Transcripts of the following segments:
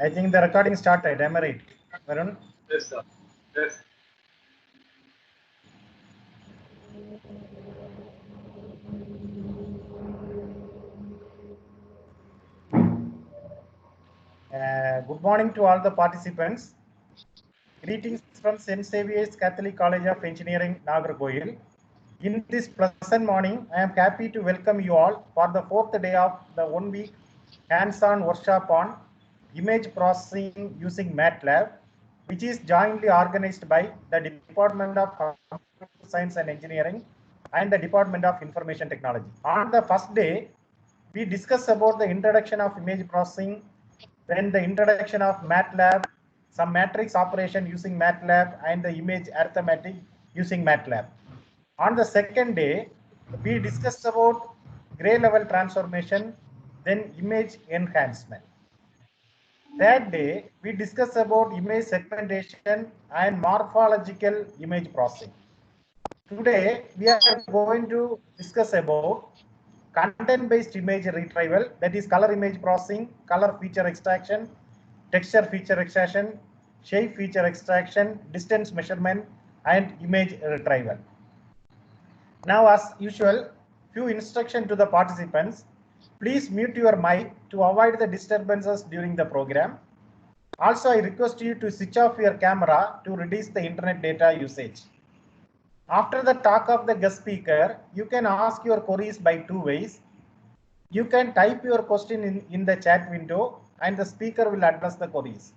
I think the recording started. Am I right, Varun? Yes, sir. Yes. Good morning to all the participants. Greetings from St. Xavier's Catholic College of Engineering, Nagarkoil. In this pleasant morning, I am happy to welcome you all for the fourth day of the 1 week hands-on workshop on image processing using MATLAB, which is jointly organized by the Department of Computer Science and Engineering and the Department of Information Technology. On the first day, we discussed about the introduction of image processing, then the introduction of MATLAB, some matrix operation using MATLAB, and the image arithmetic using MATLAB. On the second day, we discussed about gray level transformation, then image enhancement. Third day, we discussed about image segmentation and morphological image processing. Today, we are going to discuss about content-based image retrieval, that is color image processing, color feature extraction, texture feature extraction, shape feature extraction, distance measurement, and image retrieval. Now, as usual, few instructions to the participants. Please mute your mic to avoid the disturbances during the program. Also, I request you to switch off your camera to reduce the internet data usage. After the talk of the guest speaker, you can ask your queries by two ways. You can type your question in the chat window and the speaker will address the queries.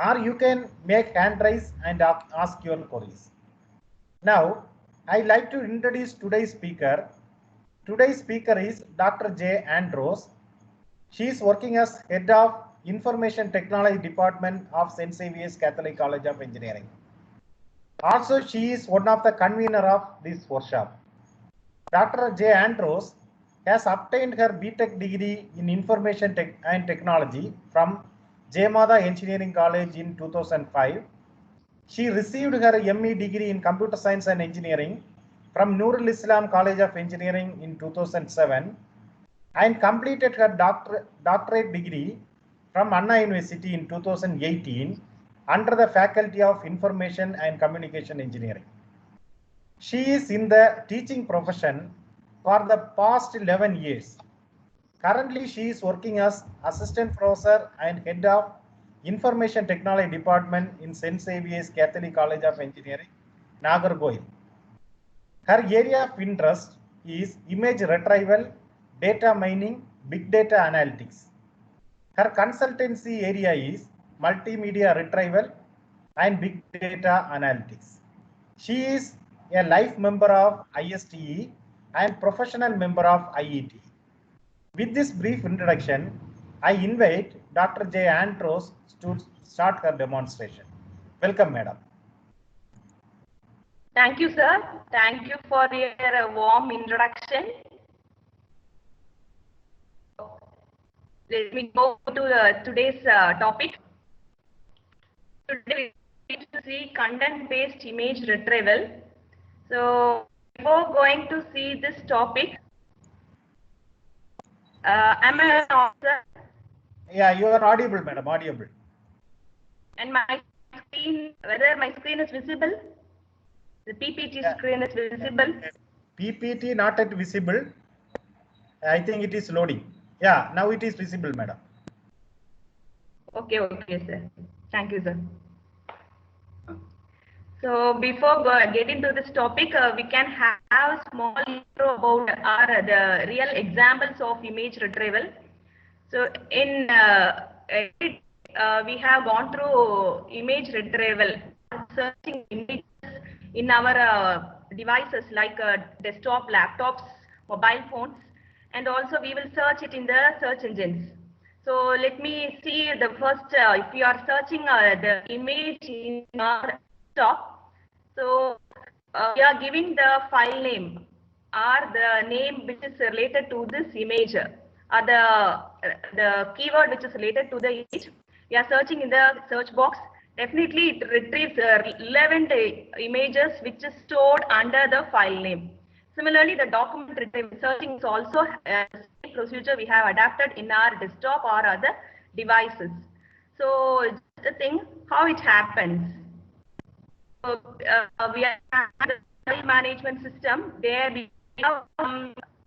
Or you can make hand raise and ask your queries. Now, I'd like to introduce today's speaker. Today's speaker is Dr. J. Andros. She is working as Head of Information Technology Department of St. Xavier's Catholic College of Engineering. Also, she is one of the convener of this workshop. Dr. J. Andros has obtained her BTech degree in Information and Technology from J. Mada Engineering College in 2005. She received her ME degree in Computer Science and Engineering from Nurul Islam College of Engineering in 2007 and completed her doctorate degree from Anna University in 2018 under the Faculty of Information and Communication Engineering. She is in the teaching profession for the past 11 years. Currently, she is working as Assistant Professor and Head of Information Technology Department in St. Xavier's Catholic College of Engineering, Nagarkoil. Her area of interest is image retrieval, data mining, big data analytics. Her consultancy area is multimedia retrieval and big data analytics. She is a life member of ISTE and professional member of IET. With this brief introduction, I invite Dr. J. Andros to start her demonstration. Welcome, madam. Thank you, sir. Thank you for your warm introduction. Let me go to today's topic. Today we need to see content-based image retrieval. So before going to see this topic, am I on, sir? Yeah, you are audible, madam, audible. And my screen, whether my screen is visible? The PPT screen is visible? PPT not yet visible. I think it is loading. Yeah, now it is visible, madam. Okay, sir. Thank you, sir. So before get into this topic, we can have a small intro about the real examples of image retrieval. So in we have gone through image retrieval, searching images in our devices like desktop, laptops, mobile phones, and also we will search it in the search engines. So let me see the first, if you are searching the image in our desktop, so we are giving the file name or the name which is related to this image, or the keyword which is related to the image. We are searching in the search box. Definitely it retrieves relevant images which is stored under the file name. Similarly, the document retrieval searching is also a procedure we have adapted in our desktop or other devices. So just the thing how it happens. So we have the file management system. There we have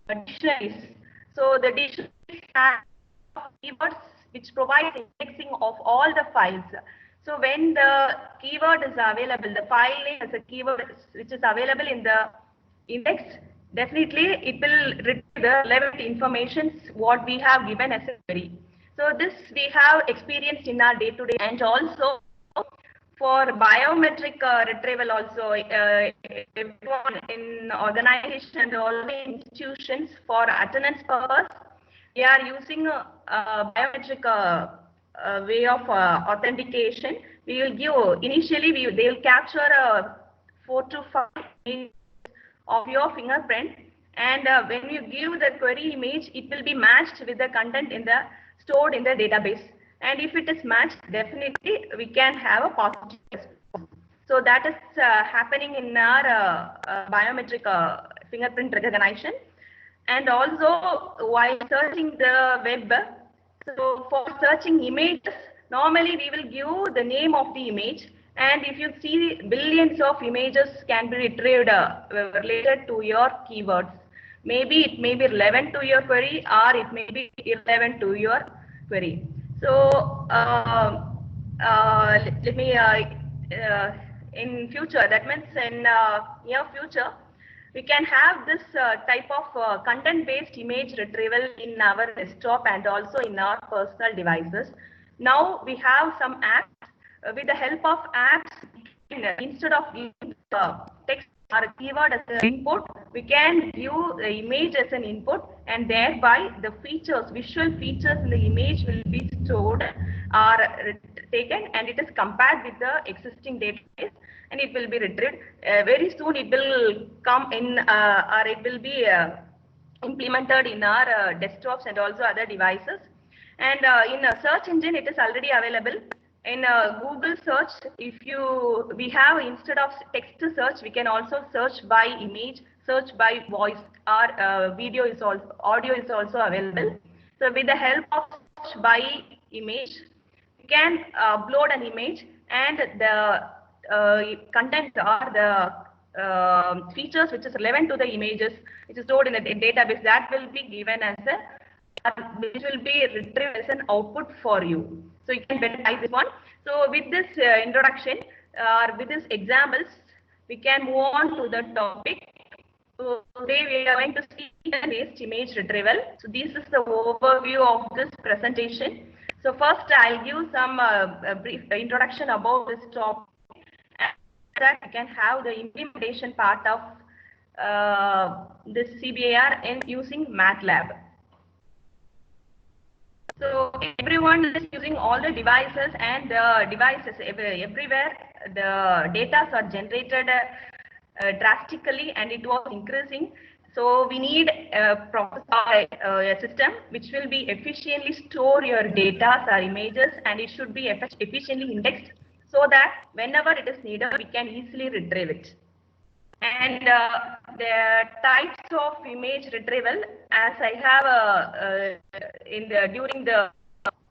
dictionaries. So the dictionaries have keywords which provide indexing of all the files. So when the keyword is available, the file name as a keyword which is available in the index, definitely it will retrieve the relevant information what we have given as a query. So this we have experienced in our day-to-day, and also for biometric retrieval also, everyone in organization and all the institutions for attendance purpose, we are using biometric way of authentication. We will give, initially they will capture 4 to 5 images of your fingerprint, and when you give the query image, it will be matched with the content in the stored in the database. And if it is matched, definitely we can have a positive response. So that is happening in our biometric fingerprint recognition. And also while searching the web, so for searching images, normally we will give the name of the image, and if you see billions of images can be retrieved related to your keywords. Maybe it may be relevant to your query or it may be irrelevant to your query. So let me in future, that means in near future, we can have this type of content-based image retrieval in our desktop and also in our personal devices. Now we have some apps. With the help of apps, instead of using text or a keyword as an input, we can view the image as an input, and thereby the features, visual features in the image will be stored or taken, and it is compared with the existing database, and it will be retrieved. Very soon it will come in or it will be implemented in our desktops and also other devices. And in a search engine, it is already available. In Google search, we have, instead of text search, we can also search by image, search by voice, or audio is also available. So with the help of search by image, you can upload an image, and the content or the features which is relevant to the images which is stored in the database, that will be given as a which will be retrieved as an output for you. So you can better type this one. So with this introduction or with these examples, we can move on to the topic. So today we are going to see based image retrieval. So this is the overview of this presentation. So first I'll give some brief introduction about this topic, and that we can have the implementation part of this CBAR in using MATLAB. So everyone is using all the devices, and devices everywhere. The data are generated drastically, and it was increasing. So we need a system which will be efficiently store your data or images, and it should be efficiently indexed so that whenever it is needed, we can easily retrieve it. And the types of image retrieval, as I have during the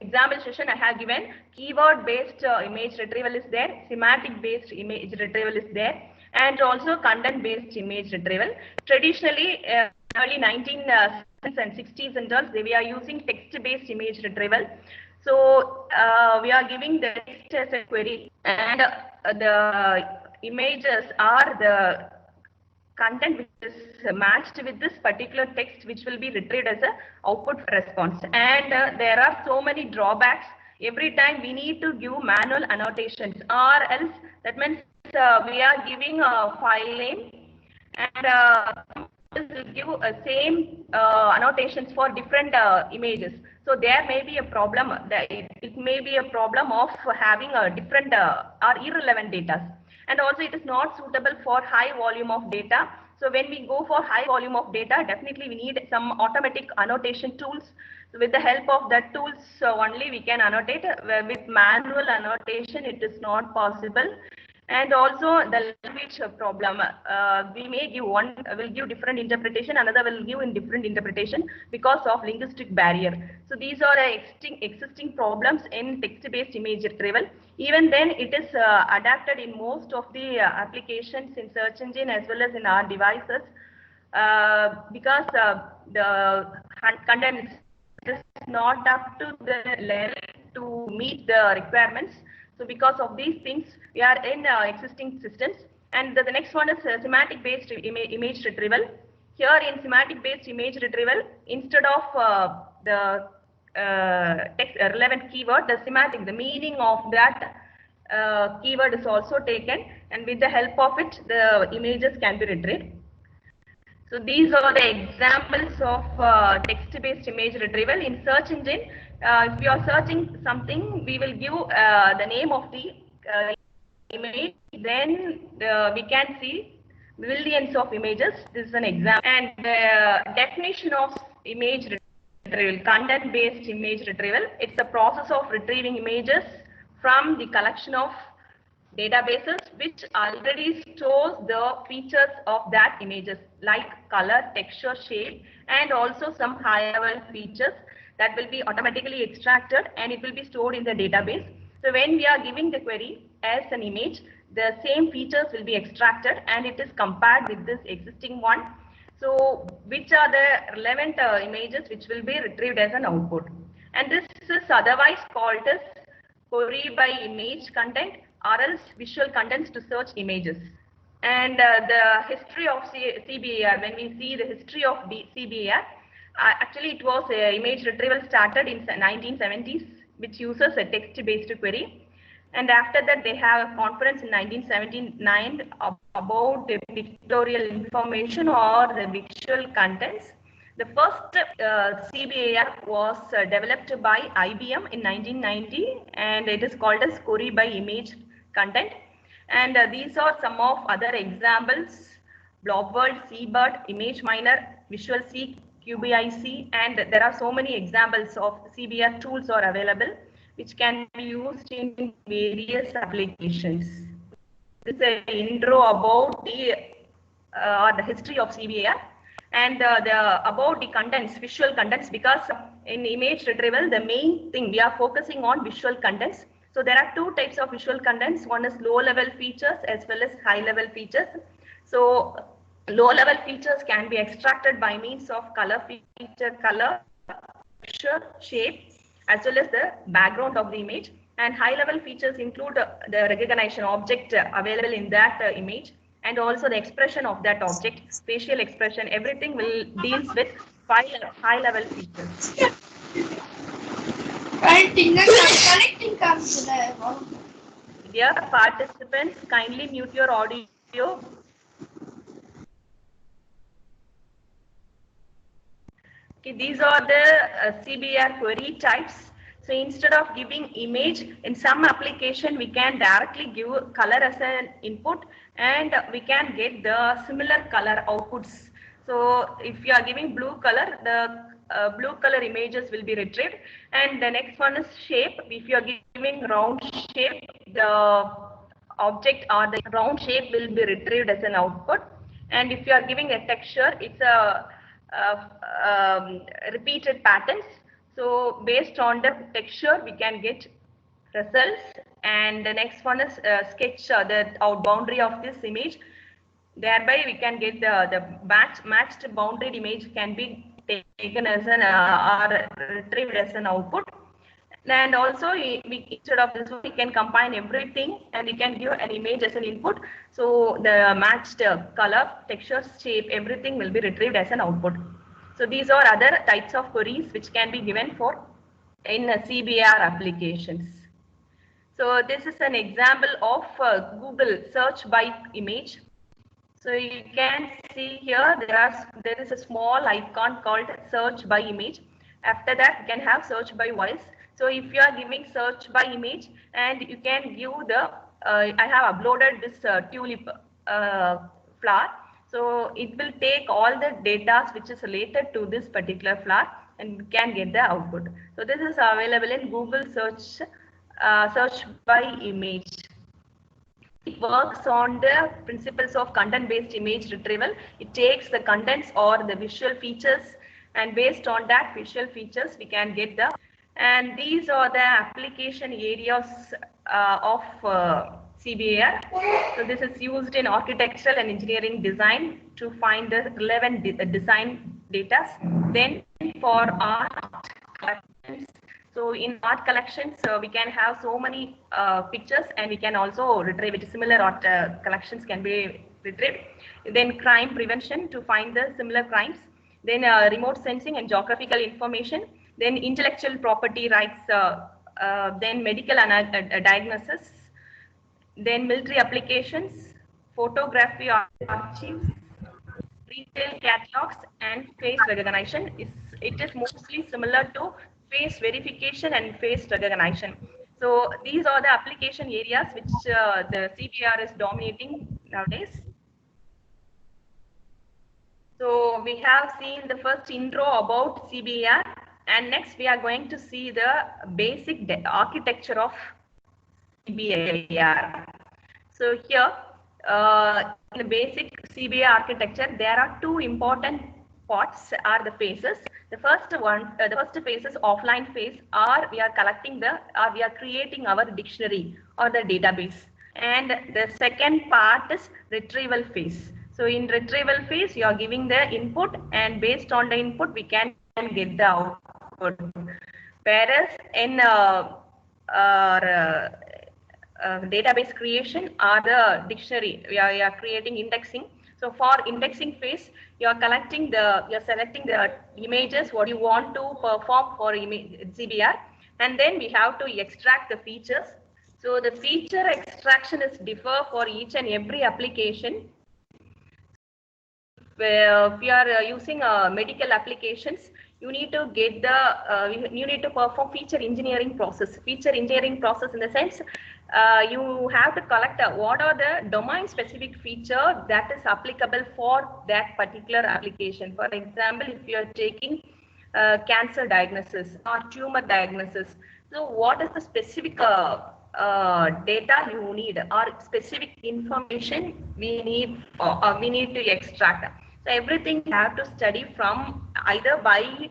example session, I have given keyword-based image retrieval is there, semantic-based image retrieval is there, and also content-based image retrieval. Traditionally, early 1960s and 60s and all, we are using text-based image retrieval. So we are giving the text as a query, and the images are the content which is matched with this particular text, which will be retrieved as a output response. And there are so many drawbacks. Every time we need to give manual annotations, or else that means we are giving a file name, and will give same annotations for different images. So there may be a problem. It may be a problem of having a different or irrelevant data. And also it is not suitable for high volume of data. So when we go for high volume of data, definitely we need some automatic annotation tools. So with the help of that tools only we can annotate. With manual annotation, it is not possible. And also the language problem, we may give one will give different interpretation, another will give in different interpretation because of linguistic barrier. So these are existing problems in text-based image retrieval. Even then, it is adapted in most of the applications in search engine as well as in our devices, because the content is not up to the level to meet the requirements. So because of these things, we are in existing systems. And the next one is semantic based image retrieval. Here in semantic based image retrieval, instead of the text relevant keyword, the semantic, the meaning of that keyword is also taken, and with the help of it, the images can be retrieved. So these are the examples of text-based image retrieval. In search engine, if you are searching something, we will give the name of the image, then we can see millions of images. This is an example. And the definition of image retrieval, content-based image retrieval, it's a process of retrieving images from the collection of databases which already stores the features of that images like color, texture, shape, and also some high level features that will be automatically extracted and it will be stored in the database. So when we are giving the query as an image, the same features will be extracted and it is compared with this existing one. So which are the relevant images which will be retrieved as an output. And this is otherwise called as query by image content or else visual contents to search images. And the history of CBAR, when we see the history of CBAR, actually it was image retrieval started in 1970s, which uses a text-based query. And after that, they have a conference in 1979 about the pictorial information or the visual contents. The first CBAR was developed by IBM in 1990, and it is called as query by image content. And these are some of other examples: BlobWorld, Seabird, Image Miner, Visual C, QBIC, and there are so many examples of CBAR tools are available which can be used in various applications. This is an intro about the history of CBAR. And about the contents, visual contents, because in image retrieval, the main thing we are focusing on visual contents. So there are two types of visual contents. One is low level features as well as high level features. So low level features can be extracted by means of color feature, color, texture, shape, as well as the background of the image. And high level features include the recognition object available in that image, and also the expression of that object, facial expression, everything will deals with high level features. Dear participants, kindly mute your audio. Okay, these are the CBAR query types. So instead of giving image, in some application we can directly give color as an input and we can get the similar color outputs. So if you are giving blue color, the blue color images will be retrieved. And the next one is shape. If you are giving round shape, the object or the round shape will be retrieved as an output. And if you are giving a texture, it's a repeated patterns. So based on the texture, we can get results. And the next one is sketch the boundary of this image. Thereby, we can get the matched bounded image can be taken as an or retrieved as an output. And also, instead of this, we can combine everything and we can give an image as an input. So the matched color, texture, shape, everything will be retrieved as an output. So these are other types of queries which can be given for in CBAR applications. So this is an example of Google search by image. So you can see here there is a small icon called search by image. After that, you can have search by voice. So if you are giving search by image, and you can give the I have uploaded this tulip flower. So it will take all the data which is related to this particular flower and you can get the output. So this is available in Google search by image. it works on the principles of content-based image retrieval. It takes the contents or the visual features, and based on that visual features, we can get the. And these are the application areas of CBAR. So this is used in architectural and engineering design to find the relevant design data. Then for art collections, so in art collections, we can have so many pictures, and we can also retrieve it. Similar art collections can be retrieved. Then crime prevention to find the similar crimes. Then remote sensing and geographical information. Then intellectual property rights. Then medical diagnosis. Then military applications, photography archives, retail catalogs, and face recognition. It is mostly similar to face verification and face recognition. So these are the application areas which the CBR is dominating nowadays. So we have seen the first intro about CBR, and next we are going to see the basic architecture of CBAR. So here, in the basic CBAR architecture, there are two important parts are the phases. The first one, the first phase is offline phase, or we are collecting we are creating our dictionary or the database. And the second part is retrieval phase. So in retrieval phase, you are giving the input, and based on the input, we can get the output. Whereas in database creation or the dictionary, we are creating indexing. So for indexing phase, you are selecting the images what you want to perform for CBR, and then we have to extract the features. So the feature extraction is differ for each and every application. Where we are using medical applications, you need to get the you need to perform feature engineering process. Feature engineering process in the sense you have to collect what are the domain specific feature that is applicable for that particular application. For example, if you are taking cancer diagnosis or tumor diagnosis, so what is the specific data you need or specific information we need to extract. So everything you have to study from either by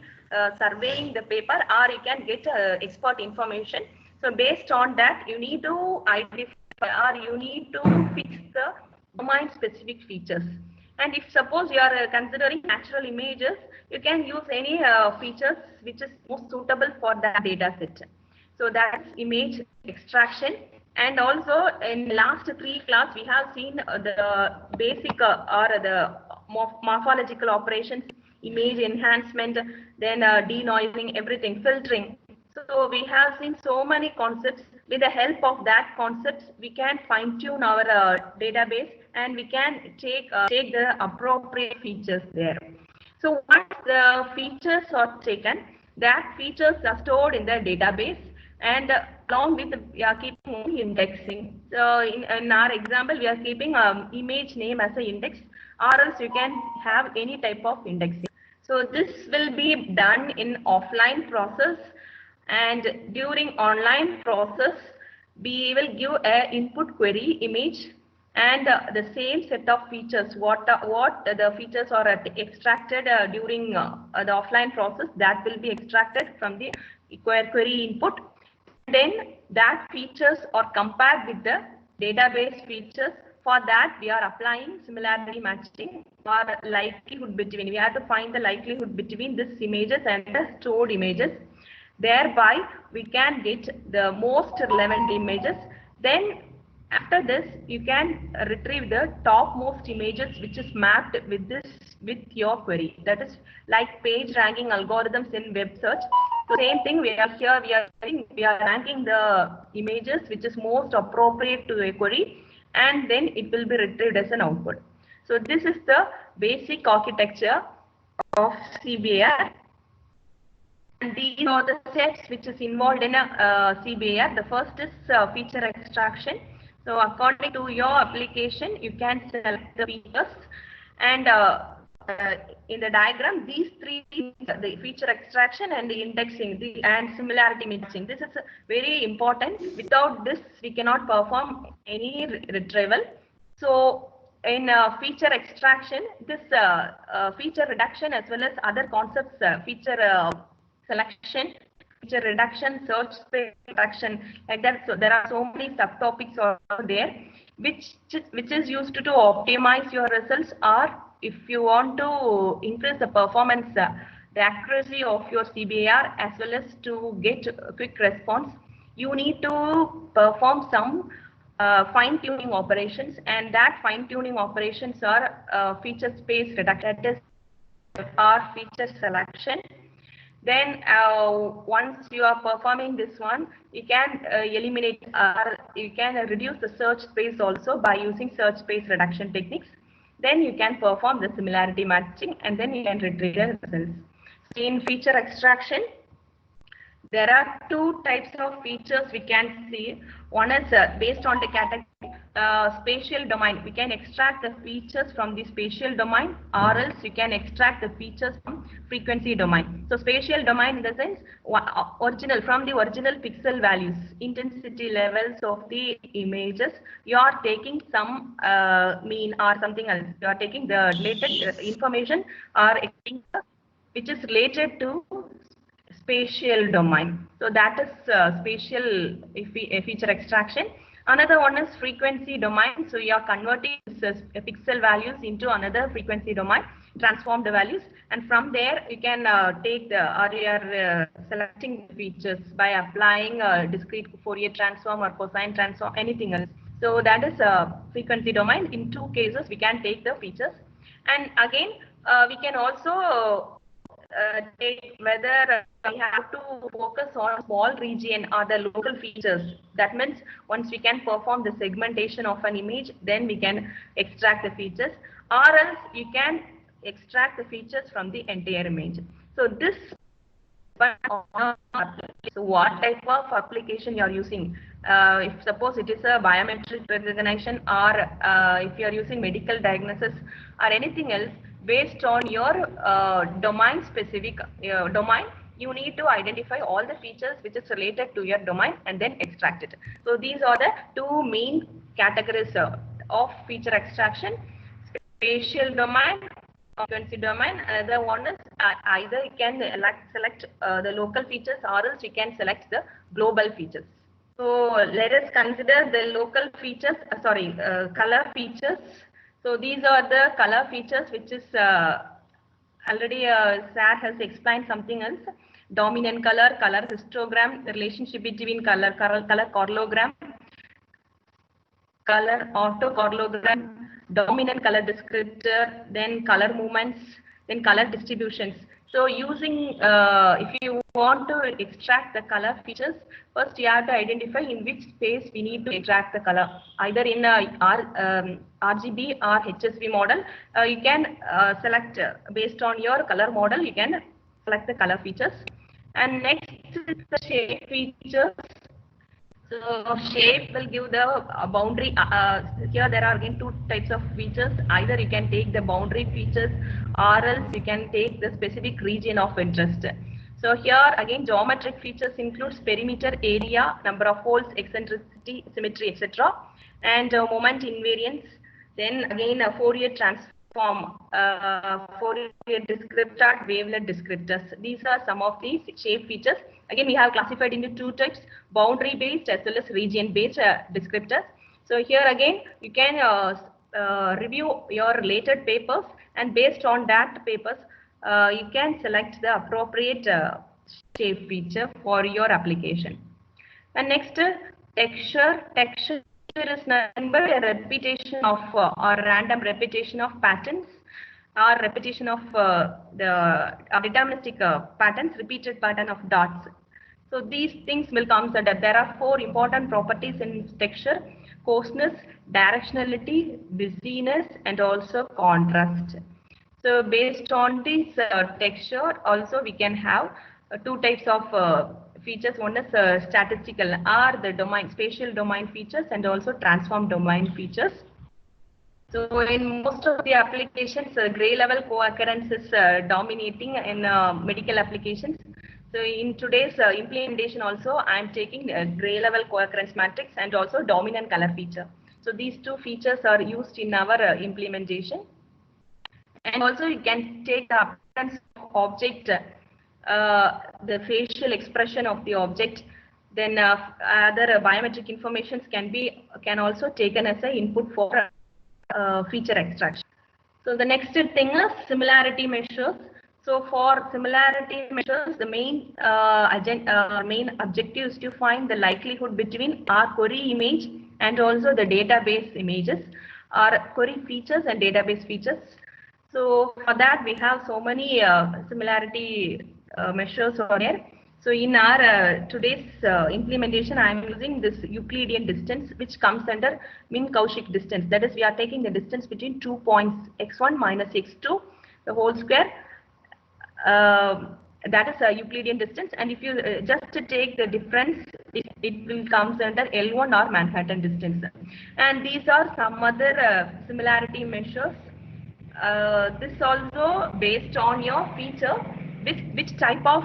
surveying the paper, or you can get expert information. So based on that, you need to identify or you need to fix the domain specific features. And if suppose you are considering natural images, you can use any features which is most suitable for that data set. So that's image extraction. And also in last 3 class, we have seen the basic or the morphological operations, image enhancement, then denoising, everything, filtering. So we have seen so many concepts. With the help of that concepts, we can fine tune our database, and we can take the appropriate features there. So once the features are taken, that features are stored in the database, and along with we are keeping indexing. So in our example, we are keeping image name as an index, or else you can have any type of indexing. So this will be done in offline process, and during online process, we will give a input query image, and the same set of features, what the features are extracted during the offline process, that will be extracted from the query input. Then that features are compared with the database features. For that, we are applying similarity matching or likelihood between. We have to find the likelihood between these images and the stored images. Thereby, we can get the most relevant images. Then after this, you can retrieve the topmost images which is mapped with your query. That is like page ranking algorithms in web search. So same thing, we are ranking the images which is most appropriate to a query, and then it will be retrieved as an output. So this is the basic architecture of CBAR. And these are the steps which is involved in a CBAR. The first is feature extraction. So according to your application, you can select the features, and in the diagram, these three things, the feature extraction and the indexing and similarity matching. This is very important. Without this, we cannot perform any retrieval. So in feature extraction, this feature reduction as well as other concepts, feature selection, feature reduction, search space reduction, like that. So there are so many subtopics over there, which is used to optimize your results, or if you want to increase the performance, the accuracy of your CBAR as well as to get a quick response, you need to perform some fine-tuning operations, and that fine-tuning operations are feature space reduction, that is or feature selection. Then once you are performing this one, you can eliminate or you can reduce the search space also by using search space reduction techniques. Then you can perform the similarity matching, and then you can retrieve the results. So in feature extraction, there are two types of features we can see. One is based on the category, spatial domain. We can extract the features from the spatial domain, or else you can extract the features from frequency domain. So spatial domain in the sense from the original pixel values, intensity levels of the images. You are taking some mean or something else. You are taking the related information or which is related to spatial domain. So that is spatial feature extraction. Another one is frequency domain. So you are converting pixel values into another frequency domain, transform the values, and from there you can take the, or you are selecting features by applying a discrete Fourier transform or cosine transform, anything else. So that is a frequency domain. In two cases we can take the features, and again we can also take whether we have to focus on small region or the local features. That means once we can perform the segmentation of an image, then we can extract the features, or else you can extract the features from the entire image. So this, so what type of application you are using? If suppose it is a biometric recognition, or if you are using medical diagnosis or anything else, based on your domain specific domain, you need to identify all the features which is related to your domain and then extract it. So these are the two main categories of feature extraction: spatial domain, frequency domain. Another one is either you can select the local features, or else you can select the global features. So let us consider the local features, color features. So these are the color features, which is already Sir has explained something else. Dominant color, color histogram, the relationship between color correlogram, color autocorrelogram, dominant color descriptor, then color movements, then color distributions. So using, if you want to extract the color features, first you have to identify in which space we need to extract the color. Either in RGB or HSV model, you can select based on your color model, you can select the color features. And next is the shape features. So shape will give the boundary. Here there are again two types of features. Either you can take the boundary features, or else you can take the specific region of interest. So here again geometric features includes perimeter, area, number of holes, eccentricity, symmetry, etc. And moment invariance. Then again a Fourier transform, Fourier descriptor, wavelet descriptors. These are some of these shape features. Again, we have classified into two types: boundary based as well as region based descriptors. So here again, you can review your related papers, and based on that papers, you can select the appropriate shape feature for your application. And next, texture. Texture is nothing but a repetition of or random repetition of patterns, or repetition of the deterministic patterns, repeated pattern of dots. So these things will come. So that there are four important properties in texture: coarseness, directionality, busyness, and also contrast. So based on this texture, also we can have two types of features. One is statistical, or the domain, spatial domain features, and also transform domain features. So in most of the applications, gray level co-occurrence is dominating in medical applications. So in today's implementation also, I am taking gray level co-occurrence matrix and also dominant color feature. So these two features are used in our implementation. And also you can take the appearance of object, the facial expression of the object. Then other biometric informations can also taken as an input for feature extraction. So the next thing is similarity measures. So for similarity measures, the main objective is to find the likelihood between our query image and also the database images, our query features and database features. So for that, we have so many similarity measures on here. So in our today's implementation, I am using this Euclidean distance, which comes under Minkowski distance. That is, we are taking the distance between 2 points x1 minus x2, the whole square. That is a Euclidean distance. And if you just take the difference, it will comes under L1 or Manhattan distance. And these are some other similarity measures. This also based on your feature, which type of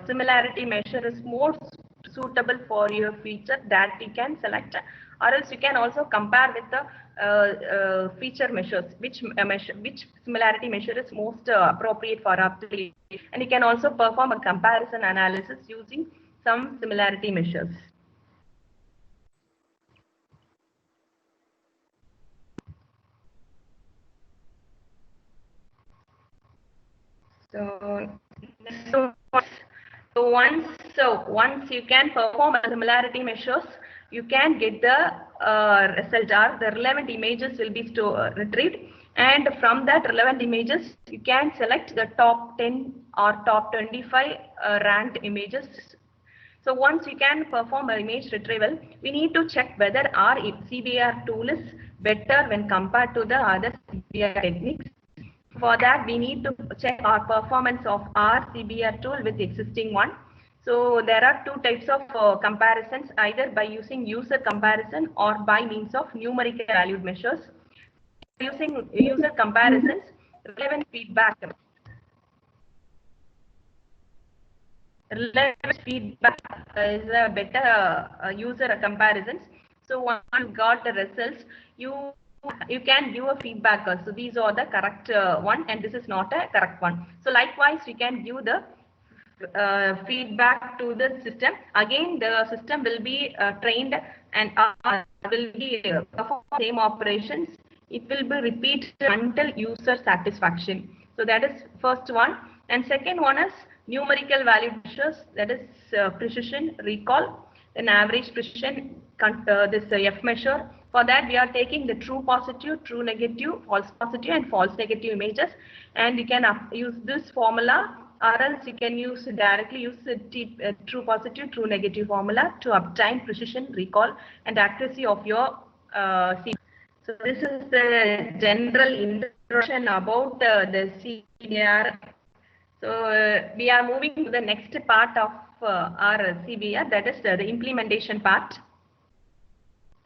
similarity measure is more suitable for your feature, that you can select, or else you can also compare with the feature measures, which similarity measure is most appropriate for application, and you can also perform a comparison analysis using some similarity measures. So once you can perform a similarity measures, you can get the result, or the relevant images will be retrieved, and from that relevant images you can select the top 10 or top 25 ranked images. So once you can perform an image retrieval, we need to check whether our CBR tool is better when compared to the other CBR techniques. For that, we need to check our performance of our CBR tool with the existing one. So there are two types of comparisons, either by using user comparison or by means of numerical valued measures. Using user comparisons, relevant feedback is a better user comparisons. So once you got the results, you can give a feedback. So these are the correct one, and this is not a correct one. So likewise, we can give the feedback to the system. Again, the system will be trained and will be perform same operations. It will be repeated until user satisfaction. So that is first one. And second one is numerical value measures, that is precision, recall, then average precision, this F measure. For that, we are taking the true positive, true negative, false positive, and false negative images. And you can use this formula, or else you can directly use the true positive, true negative formula to obtain precision, recall, and accuracy of your CBR. So this is the general introduction about the CBR. So we are moving to the next part of our CBR, that is the implementation part.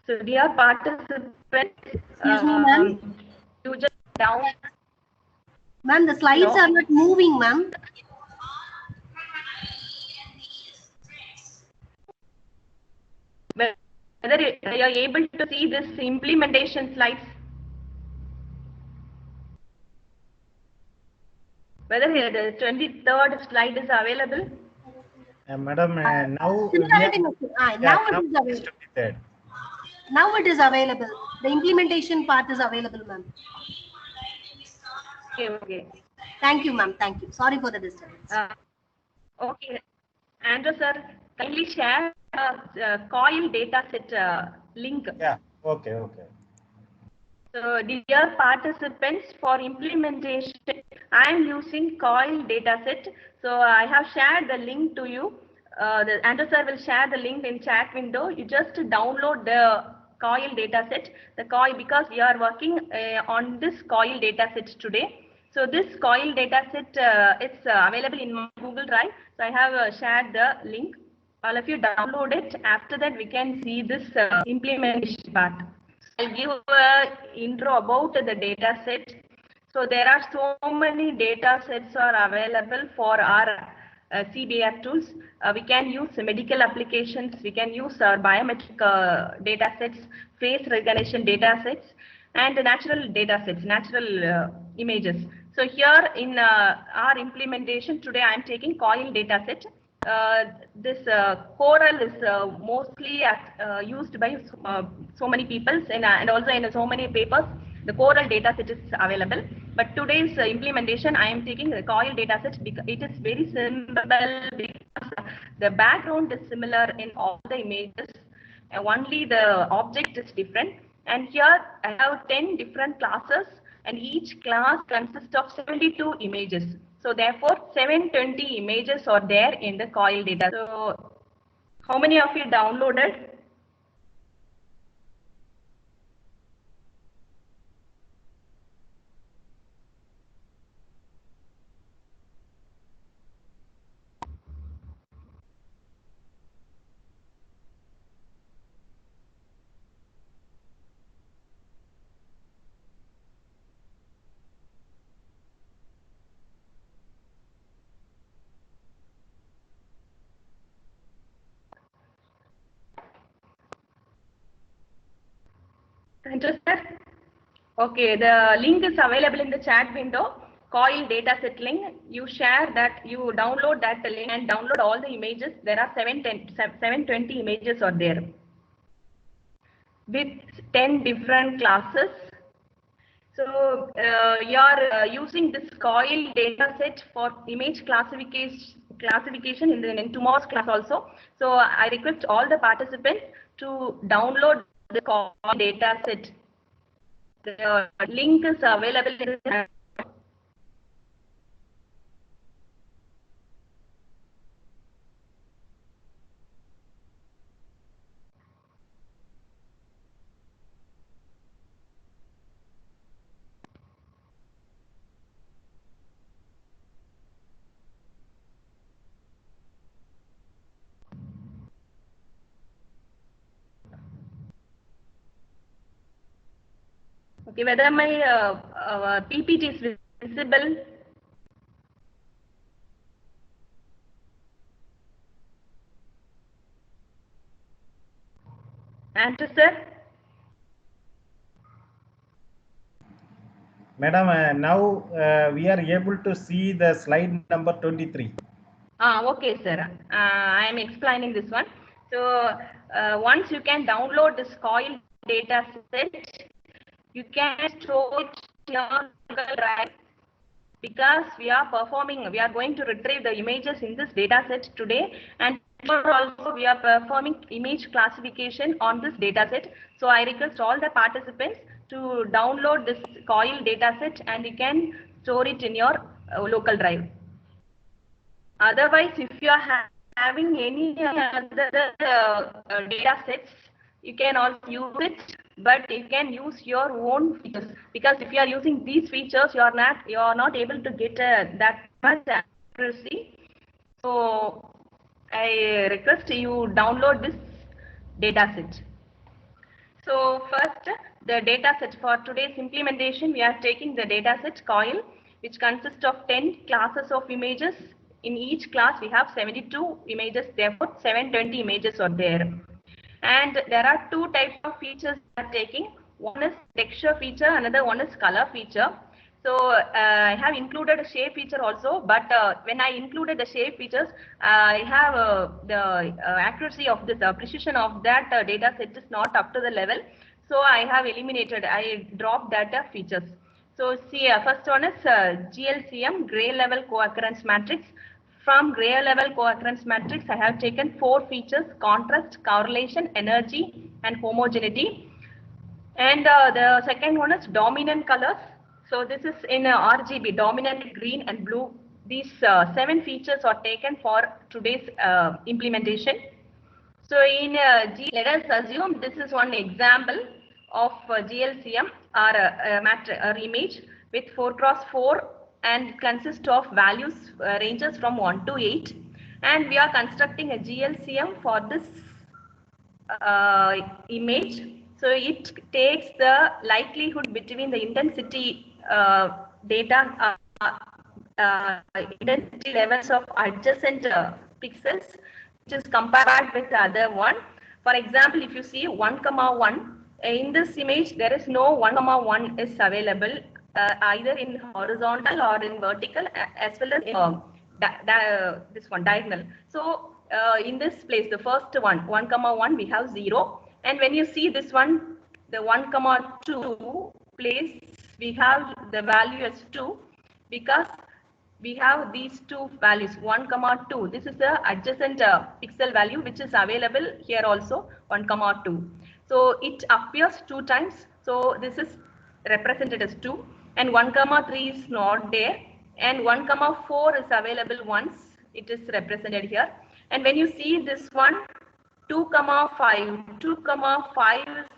So dear participants, excuse me, ma'am. You just down. Ma'am, the slides are not moving, ma'am. Whether you are able to see this implementation slides. Whether the 23rd slide is available. Madam, now now it is available. The implementation part is available, ma'am. Okay. Thank you, ma'am. Thank you. Sorry for the disturbance. Okay. Andrew sir, kindly share COIL dataset link. Yeah. Okay. So dear participants, for implementation, I am using COIL dataset. So I have shared the link to you. Andrew sir will share the link in chat window. You just download the COIL dataset. The COIL, because we are working on this COIL dataset today. So this COIL dataset it's available in my Google Drive. So I have shared the link. All of you download it. After that, we can see this implementation part. I'll give an intro about the data set. So there are so many data sets are available for our CBR tools. We can use medical applications, we can use our biometric data sets, face recognition data sets, and natural data sets, natural images. So here in our implementation today, I am taking COIL data set. This Coral is mostly used by so many people and also in so many papers. The Coral data set is available. But today's implementation, I am taking the COIL data set because it is very simple because the background is similar in all the images. Only the object is different. And here I have 10 different classes and each class consists of 72 images. So therefore 720 images are there in the COIL data. So how many of you downloaded? Interested? Okay, the link is available in the chat window. COIL dataset link. You share that, you download that link and download all the images. There are 720 images are there with 10 different classes. So you are using this COIL dataset for image classification in tomorrow's class also. So I request all the participants to download the COIL dataset. The link is available in the okay, whether my PPT is visible. Answer, sir. Madam, now we are able to see the slide number 23. Okay, sir. I am explaining this one. So once you can download this COIL data set, you can store it in your Google Drive because we are going to retrieve the images in this data set today, and also we are performing image classification on this data set. So I request all the participants to download this COIL data set and you can store it in your local drive. Otherwise, if you are having any other data sets, you can also use it, but you can use your own features, because if you are using these features, you are not able to get that much accuracy. So I request you download this data set. So first, the data set for today's implementation, we are taking the data set COIL, which consists of 10 classes of images. In each class, we have 72 images, therefore 720 images are there. And there are two types of features we are taking. One is texture feature, another one is color feature. So I have included a shape feature also, but when I included the shape features, I have the accuracy of this, precision of that data set is not up to the level. So I have eliminated, I dropped data features. So see, first one is GLCM, gray level co-occurrence matrix. From gray level co-occurrence matrix, I have taken 4 features: contrast, correlation, energy, and homogeneity. And the second one is dominant colors. So this is in RGB, dominant green and blue. These 7 features are taken for today's implementation. So in let us assume this is one example of GLCM or image with 4x4 and consists of values ranges from 1 to 8. And we are constructing a GLCM for this image. So it takes the likelihood between the intensity data, intensity levels of adjacent pixels, which is compared with the other one. For example, if you see 1,1, in this image, there is no 1,1 is available either in horizontal or in vertical, as well as in this one diagonal. So in this place, the first one, 1,1, we have 0. And when you see this one, the 1,2 place, we have the value as 2, because we have these two values, 1,2. This is the adjacent pixel value, which is available here also, 1,2. So it appears 2 times. So this is represented as 2, and 1,3 is not there, and 1,4 is available once. It is represented here. And when you see this one, 2,5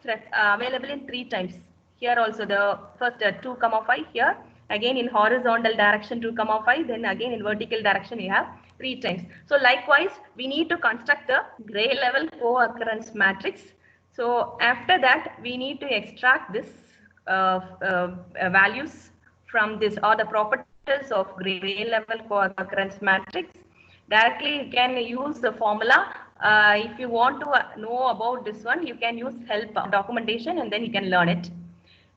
is available in 3 times. Here also the first 2,5 here, again in horizontal direction 2,5, then again in vertical direction you have 3 times. So likewise, we need to construct the gray level co-occurrence matrix. So after that, we need to extract this values from this, or the properties of gray level co-occurrence matrix. Directly you can use the formula. If you want to know about this one, you can use help documentation and then you can learn it.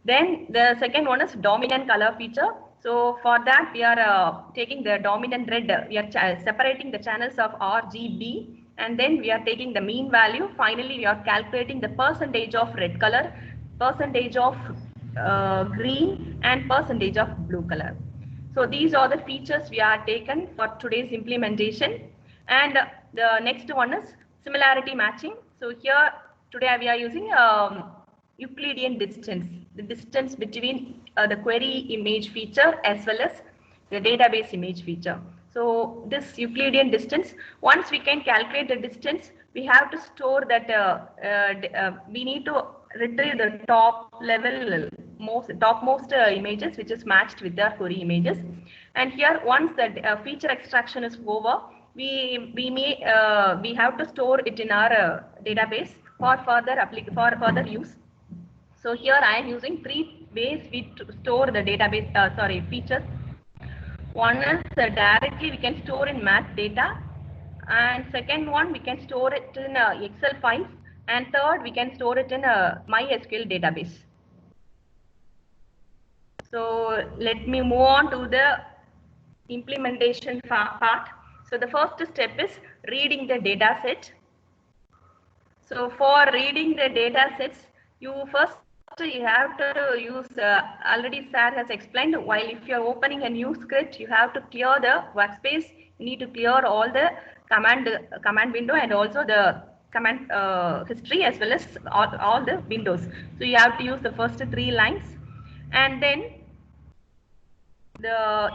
Then the second one is dominant color feature. So for that, we are taking the dominant red. We are separating the channels of RGB, and then we are taking the mean value. Finally, we are calculating the percentage of red color, percentage of green, and percentage of blue color. So these are the features we are taken for today's implementation. And the next one is similarity matching. So here today we are using Euclidean distance, the distance between the query image feature as well as the database image feature. So this Euclidean distance, once we can calculate the distance, we have to store that we need to retrieve the top level topmost images, which is matched with the query images. And here, once the feature extraction is over, we have to store it in our database for further use. So here I am using 3 ways we store the database features. One is directly we can store in math data, and second one we can store it in Excel files, and third we can store it in a MySQL database. So let me move on to the implementation part. So the first step is reading the data set. So for reading the data sets, you have to use, already sir has explained, while if you are opening a new script, you have to clear the workspace. You need to clear all the command window and also the command history as well as all the windows. So you have to use the first 3 lines, and then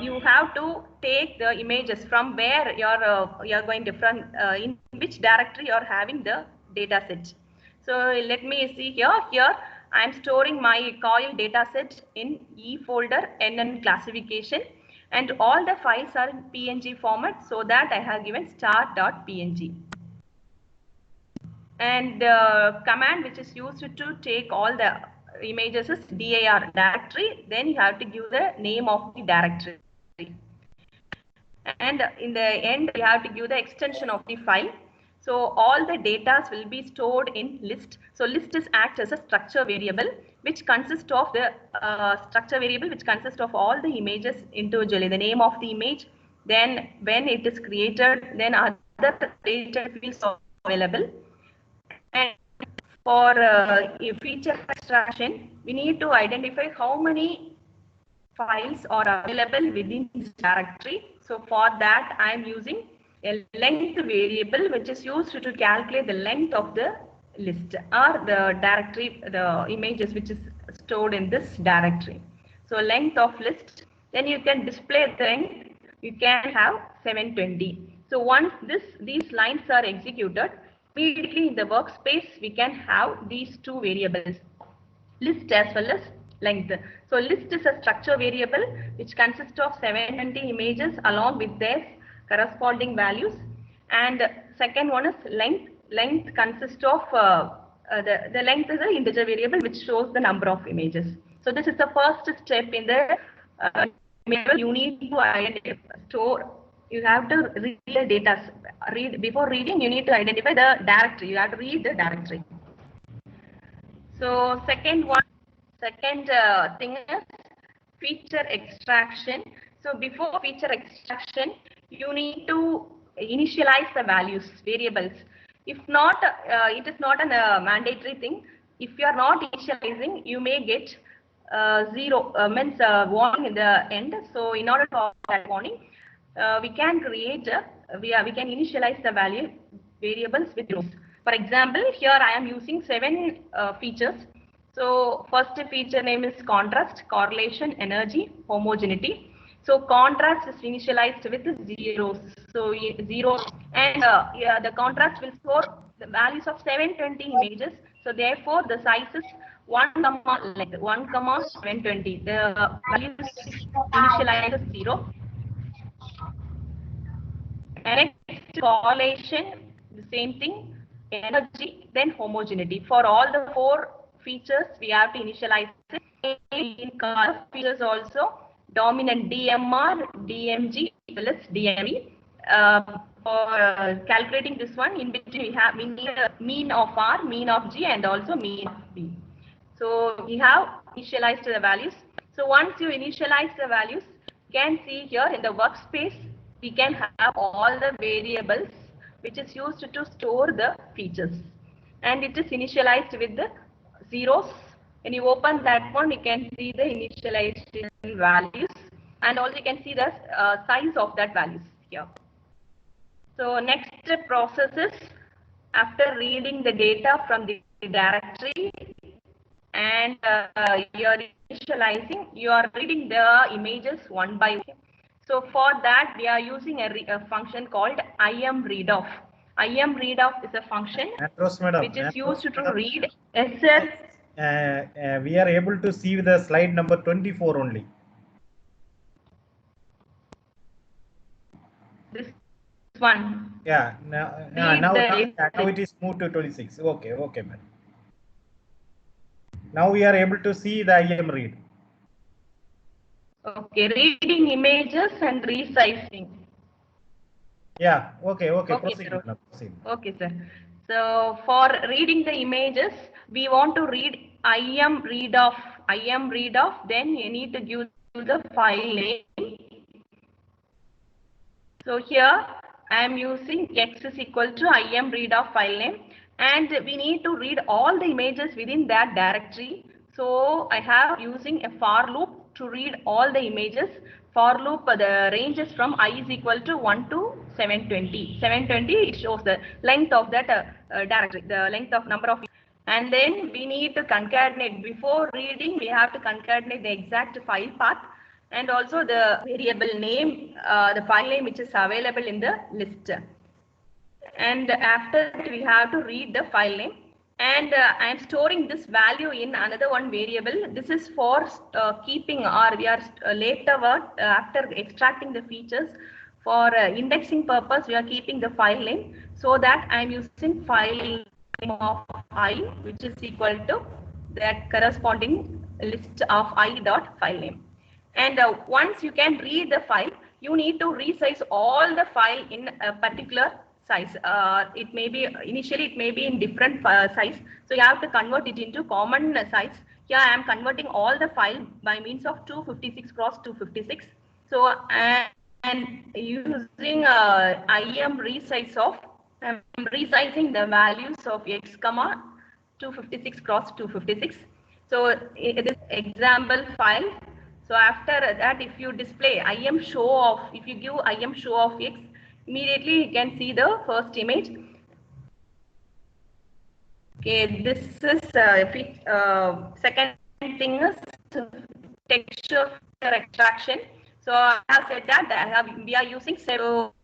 you have to take the images from where you're going to in which directory you're having the data set. So let me see here. Here I am storing my coil data set in E folder, NN classification, and all the files are in PNG format, so that I have given start.png. And the command which is used to take all the images is dir directory. Then you have to give the name of the directory, and in the end you have to give the extension of the file. So all the data will be stored in list. So list is acts as a structure variable which consists of the all the images individually, the name of the image, then when it is created, then other data fields are available. And for feature extraction, we need to identify how many files are available within this directory. So for that, I am using a length variable which is used to calculate the length of the list or the directory, the images which is stored in this directory. So length of list, then you can display the length, you can have 720. So once these lines are executed, immediately in the workspace we can have these 2 variables, list as well as length. So list is a structure variable which consists of 720 images along with their corresponding values, and second one is length. Length consists of the length is an integer variable which shows the number of images. So this is the first step in the you need to identify, store. You have to read the data. Before reading, you need to identify the directory. You have to read the directory. So second thing is feature extraction. So before feature extraction, you need to initialize the values, variables. If not, it is not a mandatory thing. If you are not initializing, you may get zero, means warning in the end. So in order to avoid that warning, we can create, we can initialize the value variables with rows. For example, here I am using 7 features. So first feature name is contrast, correlation, energy, homogeneity. So contrast is initialized with zeros. So 0 and the contrast will store the values of 720 images. So therefore the size is 1, length 1, 720. The value is initialized as 0. And next correlation, the same thing, energy, then homogeneity. For all the 4 features, we have to initialize it. In color features also, dominant DMR, DMG, plus DME. For calculating this one, in between we need a mean of R, mean of G, and also mean of B. So we have initialized the values. So once you initialize the values, you can see here in the workspace, we can have all the variables which is used to store the features. And it is initialized with the zeros. When you open that one, you can see the initialization values. And also you can see the size of that values here. So next process is, after reading the data from the directory and you are initializing, you are reading the images one by one. So for that, we are using a function called imreadoff. Imreadoff is a function which is used to read. Yes, sir. We are able to see the slide number 24 only. This one. Yeah. Now it is moved to 26. Okay, okay, man. Now we are able to see the imread. Okay, reading images and resizing. Yeah, okay. Proceed. Okay, sir. So for reading the images, we want to read imreadoff. Then you need to give the file name. So here I am using x is equal to imreadoff file name, and we need to read all the images within that directory. So I have using a for loop to read all the images. For loop, the range is from I is equal to 1 to 720. 720, it shows the length of that directory, the length of number of. And then we need to concatenate. Before reading, we have to concatenate the exact file path and also the variable name, the file name which is available in the list. And after that, we have to read the file name. And I am storing this value in another one variable. This is for keeping, or we are later after extracting the features, for indexing purpose, we are keeping the file name. So that I am using file name of I, which is equal to that corresponding list of I dot file name. And once you can read the file, you need to resize all the file in a particular size. It may be initially it may be in different size, so you have to convert it into common size. Here I am converting all the file by means of 256 cross 256. So and using im resize of, I'm resizing the values of x comma 256 cross 256. So it is example file. So after that, if you display im show of, if you give im show of x, immediately you can see the first image. Okay, this is second thing is texture extraction. So I have said that we are using several.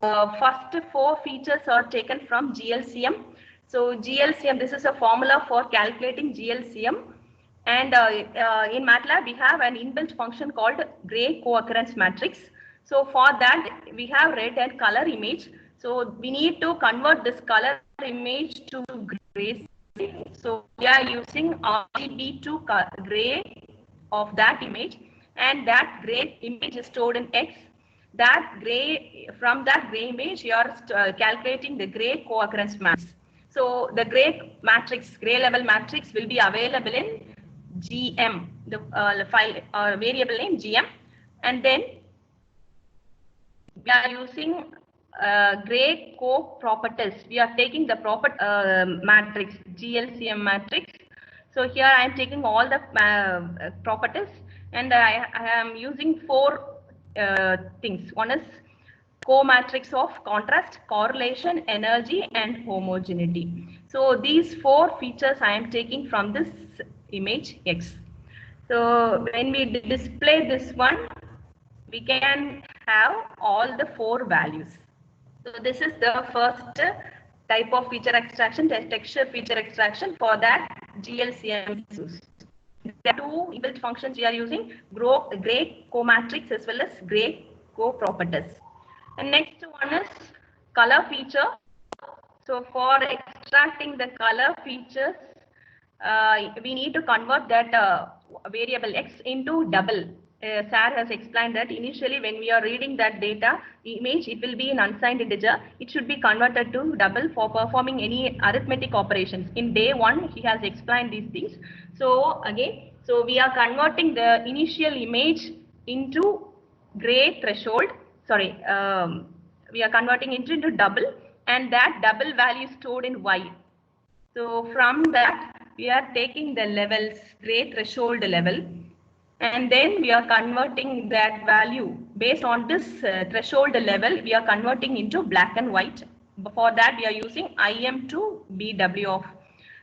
First 4 features are taken from GLCM. So GLCM, this is a formula for calculating GLCM. And in MATLAB, we have an inbuilt function called gray co-occurrence matrix. So for that, we have red and color image. So we need to convert this color image to grayscale. So we are using RGB to gray of that image, and that gray image is stored in X. That gray, from that gray image, you are calculating the gray co-occurrence matrix. So the gray matrix, gray level matrix will be available in GM, the file variable name GM, and then we are using gray co-properties. We are taking the matrix, GLCM matrix. So here I am taking all the properties, and I am using four things. One is co-matrix of contrast, correlation, energy, and homogeneity. So these four features I am taking from this image X. So when we display this one, we can have all the four values. So this is the first type of feature extraction, texture feature extraction. For that GLCM is used. There are two inbuilt functions we are using, gray co-matrix as well as gray co-properties. And next one is color feature. So for extracting the color features, we need to convert that variable X into double. Sarah has explained that initially when we are reading that data image, it will be an unsigned integer. It should be converted to double for performing any arithmetic operations. In day one, he has explained these things. So again, so we are converting the initial image into gray threshold. Sorry, we are converting it into double, and that double value is stored in Y. So from that, we are taking the levels, gray threshold level, and then we are converting that value based on this threshold level. We are converting into black and white. For that, we are using IM to BW of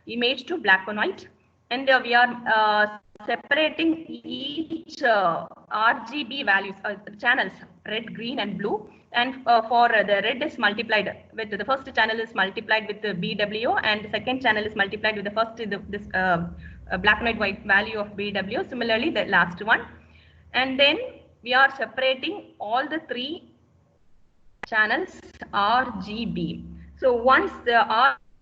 image to black and white, and we are separating each RGB values, channels, red, green, and blue. And for the red is multiplied with the first channel is multiplied with the BW, and the second channel is multiplied with the first this black and white value of BW. Similarly, the last one, and then we are separating all the three channels RGB. So once the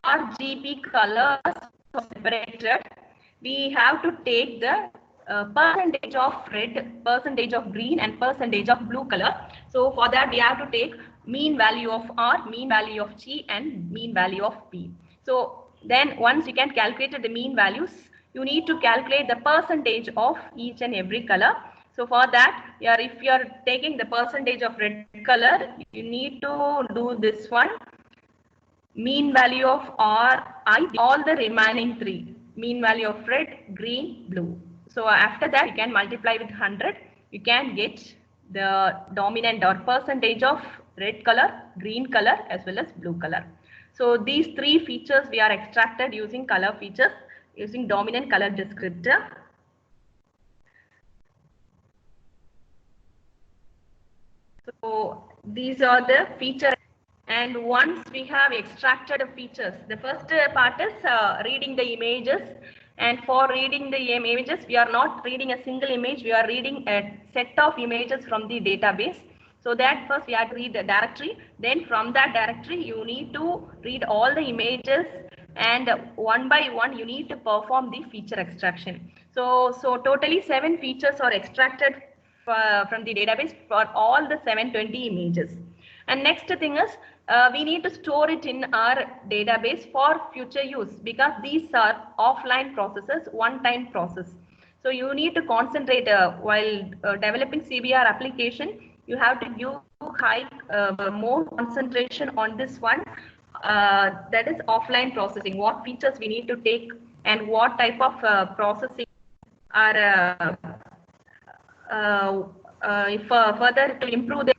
RGB colors are separated, we have to take the percentage of red, percentage of green, and percentage of blue color. So for that, we have to take mean value of R, mean value of G, and mean value of P. So then once you can calculate the mean values, you need to calculate the percentage of each and every color. So for that, if you are taking the percentage of red color, you need to do this one, mean value of RI, all the remaining three, mean value of red, green, blue. So after that, you can multiply with 100. You can get the dominant or percentage of red color, green color, as well as blue color. So these three features we are extracted using color features, using dominant color descriptor. So these are the features. And once we have extracted the features, the first part is reading the images. And for reading the images, we are not reading a single image. We are reading a set of images from the database. So that first we have to read the directory. Then from that directory, you need to read all the images, and one by one, you need to perform the feature extraction. So totally 7 features are extracted from the database for all the 720 images. And next thing is, we need to store it in our database for future use, because these are offline processes, one-time process. So you need to concentrate while developing CBR application. You have to give more concentration on this one. That is offline processing. What features we need to take, and what type of processing are further to improve the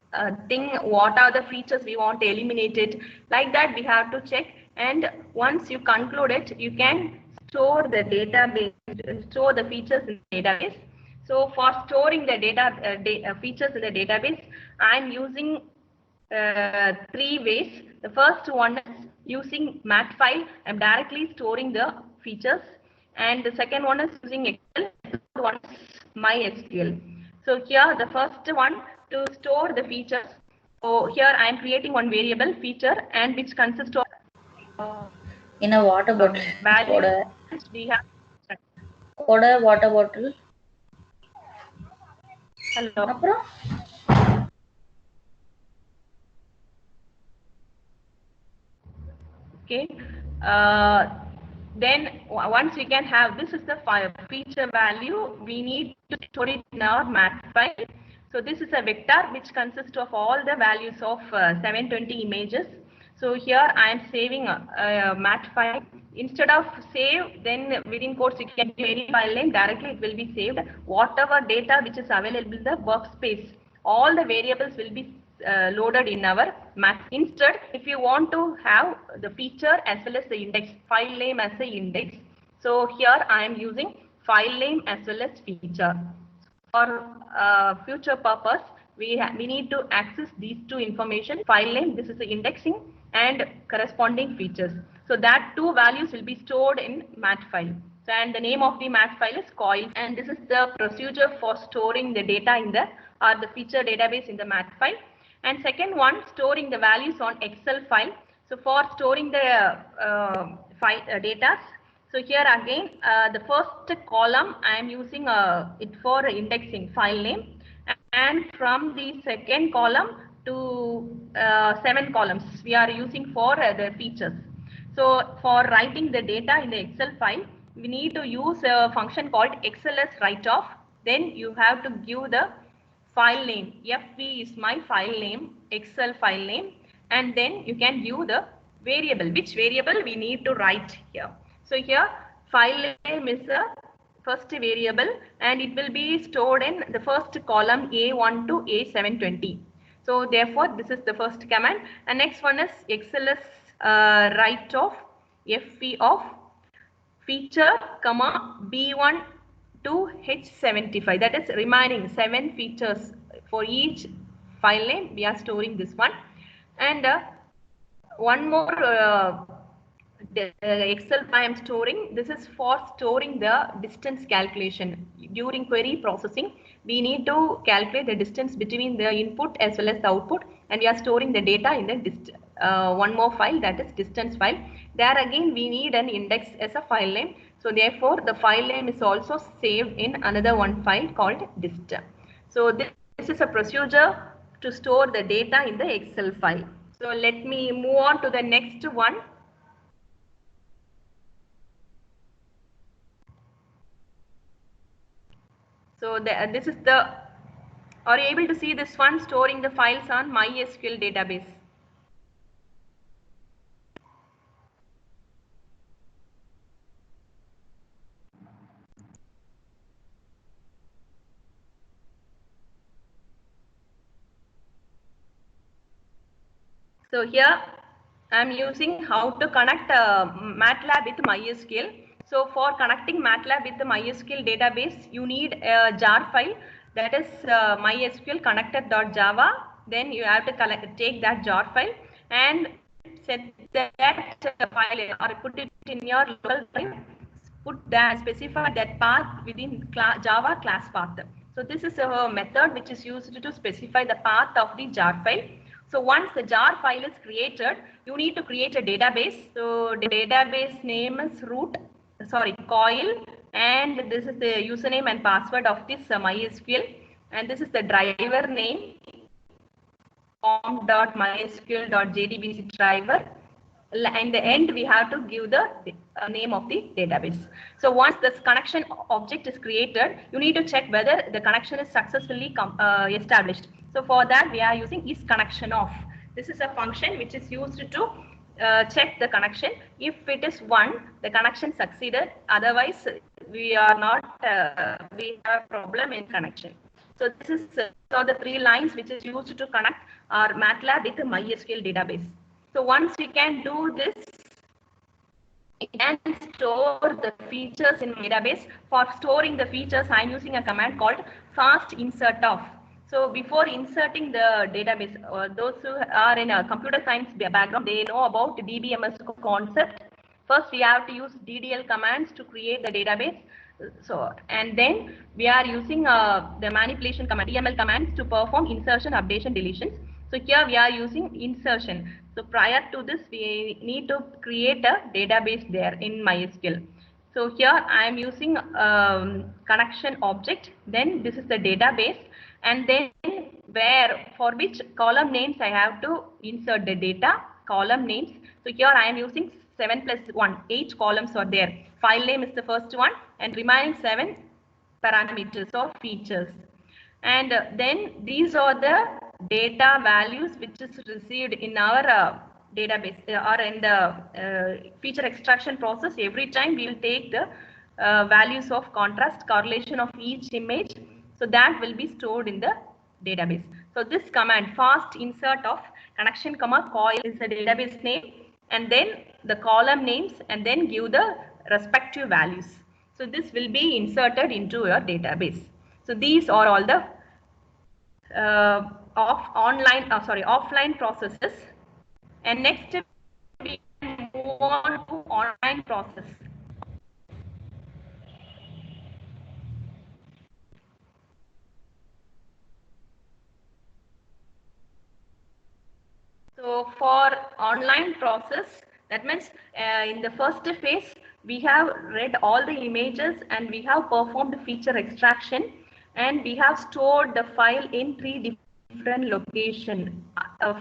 thing, what are the features we want to eliminate it, like that we have to check. And once you conclude it, you can store the database, store the features in the database. So for storing the features in the database, I'm using 3 ways. The first one is using mat file. I'm directly storing the features, and the second one is using Excel. The third one is MySQL. So here the first one, to store the features. So here I am creating one variable feature, and which consists of In a water bottle. Values we have. Water bottle. Hello. Okay. Then once we can have, this is the feature value, we need to store it in our mat file. So this is a vector which consists of all the values of 720 images. So here I am saving a mat file. Instead of save, then within quotes you can give any file name, directly it will be saved. Whatever data which is available in the workspace, all the variables will be loaded in our mat. Instead, if you want to have the feature as well as the index, file name as the index, so here I am using file name as well as feature. For future purpose, we need to access these two information: file name, this is the indexing, and corresponding features. So that two values will be stored in mat file. So, and the name of the mat file is coil, and this is the procedure for storing the data in the feature database in the mat file. And second one, storing the values on Excel file. So for storing the data, so here again, the first column I am using it for indexing, file name, and from the second column to 7 columns we are using for the features. So for writing the data in the Excel file, we need to use a function called XLS write-off. Then you have to give the file name. FV is my file name, Excel file name, and then you can view the variable, which variable we need to write here. So here file name is the first variable, and it will be stored in the first column A1 to A720. So therefore this is the first command, and next one is XLS write off FV of feature comma B1 to H75, that is remaining 7 features. For each file name we are storing this one. And one more the Excel I am storing, this is for storing the distance calculation. During query processing, we need to calculate the distance between the input as well as the output, and we are storing the data in the one more file, that is distance file. There again we need an index as a file name. So therefore the file name is also saved in another one file called dist. So this is a procedure to store the data in the Excel file. So let me move on to the next one. So this is the, are you able to see this one, storing the files on MySQL database? So here I am using how to connect MATLAB with MySQL. So for connecting MATLAB with the MySQL database, you need a jar file, that is MySQL connector.java. Then you have to take that jar file and set that file or put it in your local file. Specify that path within Java class path. So this is a method which is used to specify the path of the jar file. So once the jar file is created, you need to create a database. So the database name is coil, and this is the username and password of this MySQL, and this is the driver name, form.mysql.jdbc driver. In the end, we have to give the name of the database. So once this connection object is created, you need to check whether the connection is successfully established. So for that, we are using isConnectionOf. This is a function which is used to check the connection. If it is 1, the connection succeeded. Otherwise, we are not, we have a problem in connection. So this is the 3 lines which is used to connect our MATLAB with the MySQL database. So once we can do this, we can store the features in database. For storing the features, I am using a command called fast insert of. So before inserting the database, those who are in a computer science background, they know about the DBMS concept. First, we have to use DDL commands to create the database. So, and then we are using the manipulation command, DML commands, to perform insertion, updation, deletions. So here we are using insertion. So prior to this, we need to create a database there in MySQL. So here I am using connection object. Then this is the database, and then where for which column names I have to insert the data column names. So here I am using 7 plus 1, 8 columns are there. File name is the first one, and remaining 7 parameters or features. And then these are the data values which is received in our database or in the feature extraction process. Every time we will take the values of contrast correlation of each image. So that will be stored in the database. So this command fast insert of connection comma coil is the database name, and then the column names, and then give the respective values. So this will be inserted into your database. So these are all the offline processes. And next we can move on to online process. So for online process, that means in the first phase, we have read all the images and we have performed feature extraction, and we have stored the file in 3 different locations.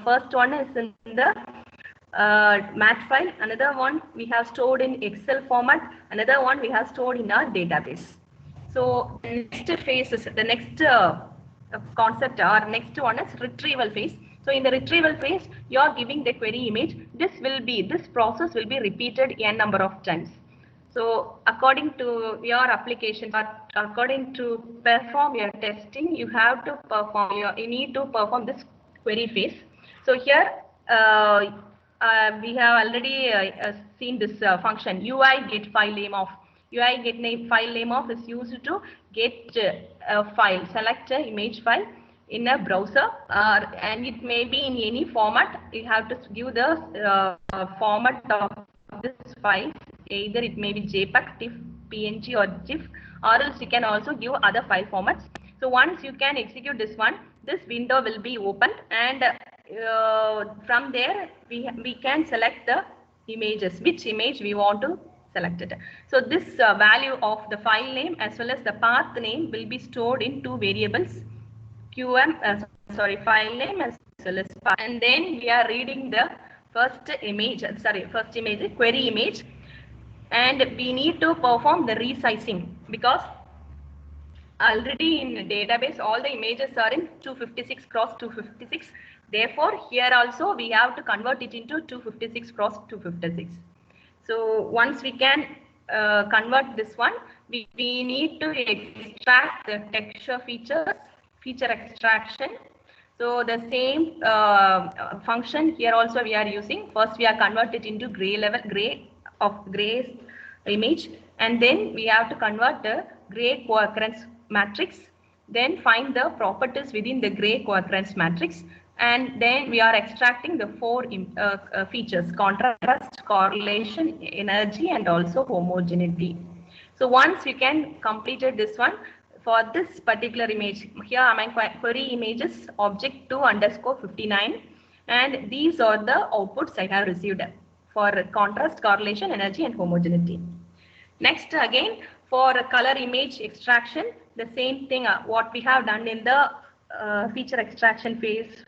First one is in the match file, another one we have stored in Excel format, another one we have stored in our database. So the next phase is the next concept, or next one is retrieval phase. So in the retrieval phase, you are giving the query image. This process will be repeated n number of times. So according to your application, but according to perform your testing, you have to perform you need to perform this query phase. So here we have already seen this function UI get file name of. UI get file name of is used to get a file, select an image file in a browser, and it may be in any format. You have to give the format of this file. Either it may be JPEG, TIFF, PNG or GIF, or else you can also give other file formats. So once you can execute this one, this window will be opened, and from there we can select the images, which image we want to select it. So this value of the file name as well as the path name will be stored in 2 variables, file name as well as path. And then we are reading the first image, query image, and we need to perform the resizing, because already in the database all the images are in 256 cross 256. Therefore here also we have to convert it into 256 cross 256. So once we can convert this one, we need to extract the texture features, feature extraction. So the same function here also we are using. First we are converted into gray image, and then we have to convert the gray co-occurrence matrix, then find the properties within the gray co-occurrence matrix, and then we are extracting the 4 features: contrast, correlation, energy, and also homogeneity. So once you can completed this one, for this particular image, here are my query images object 2_59, and these are the outputs I have received for contrast, correlation, energy, and homogeneity. Next, again for color image extraction, the same thing what we have done in the feature extraction phase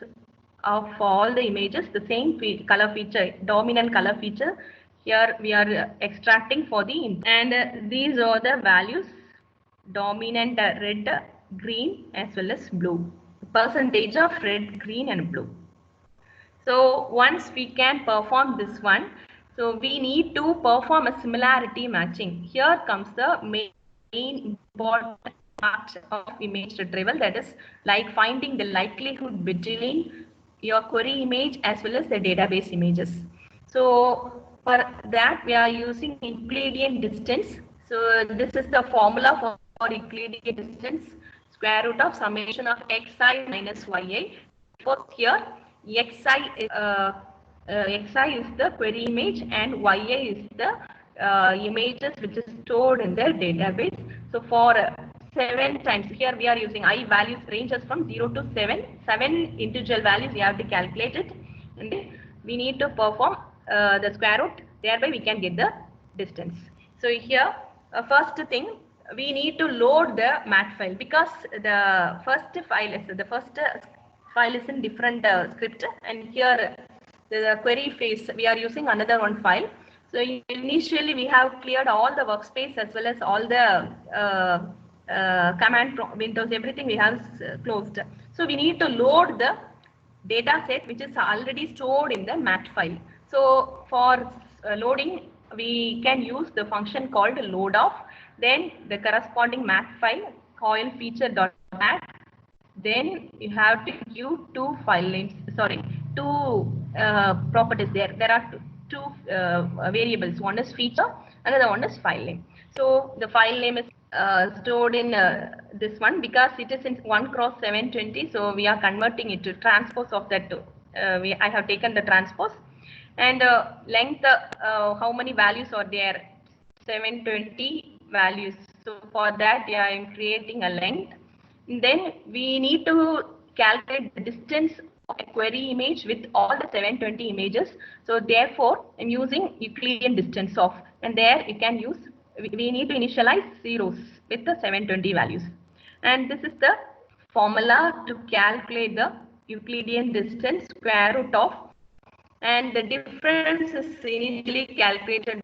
of all the images, the same color feature, dominant color feature, here we are extracting for the, and these are the values: dominant red, green, as well as blue, percentage of red, green, and blue. So once we can perform this one, so we need to perform a similarity matching. Here comes the main important part of image retrieval, that is like finding the likelihood between your query image as well as the database images. So for that we are using Euclidean distance. So this is the formula for Euclidean distance: square root of summation of xi minus yi. First here xi is the query image and yi is the images which is stored in the database. So for 7 times. Here we are using I values ranges from 0 to 7. 7 individual values we have to calculate it, and then we need to perform the square root. Thereby we can get the distance. So here first thing, we need to load the mat file, because the first file is in different script, and here the query phase we are using another one file. So initially we have cleared all the workspace as well as all the command windows, everything we have closed. So we need to load the data set which is already stored in the mat file. So for loading, we can use the function called load off, then the corresponding mat file coil feature.mat. Then you have to give two file names, two properties there. There are two variables. One is feature, another one is file name. So the file name is stored in this one because it is in 1x720. So we are converting it to transpose of that. I have taken the transpose, and length, how many values are there? 720 values. So for that, I am creating a length. Then we need to calculate the distance of a query image with all the 720 images. So therefore, I'm using Euclidean distance of, and there you can use, we need to initialize zeros with the 720 values. And this is the formula to calculate the Euclidean distance square root of, and the difference is initially calculated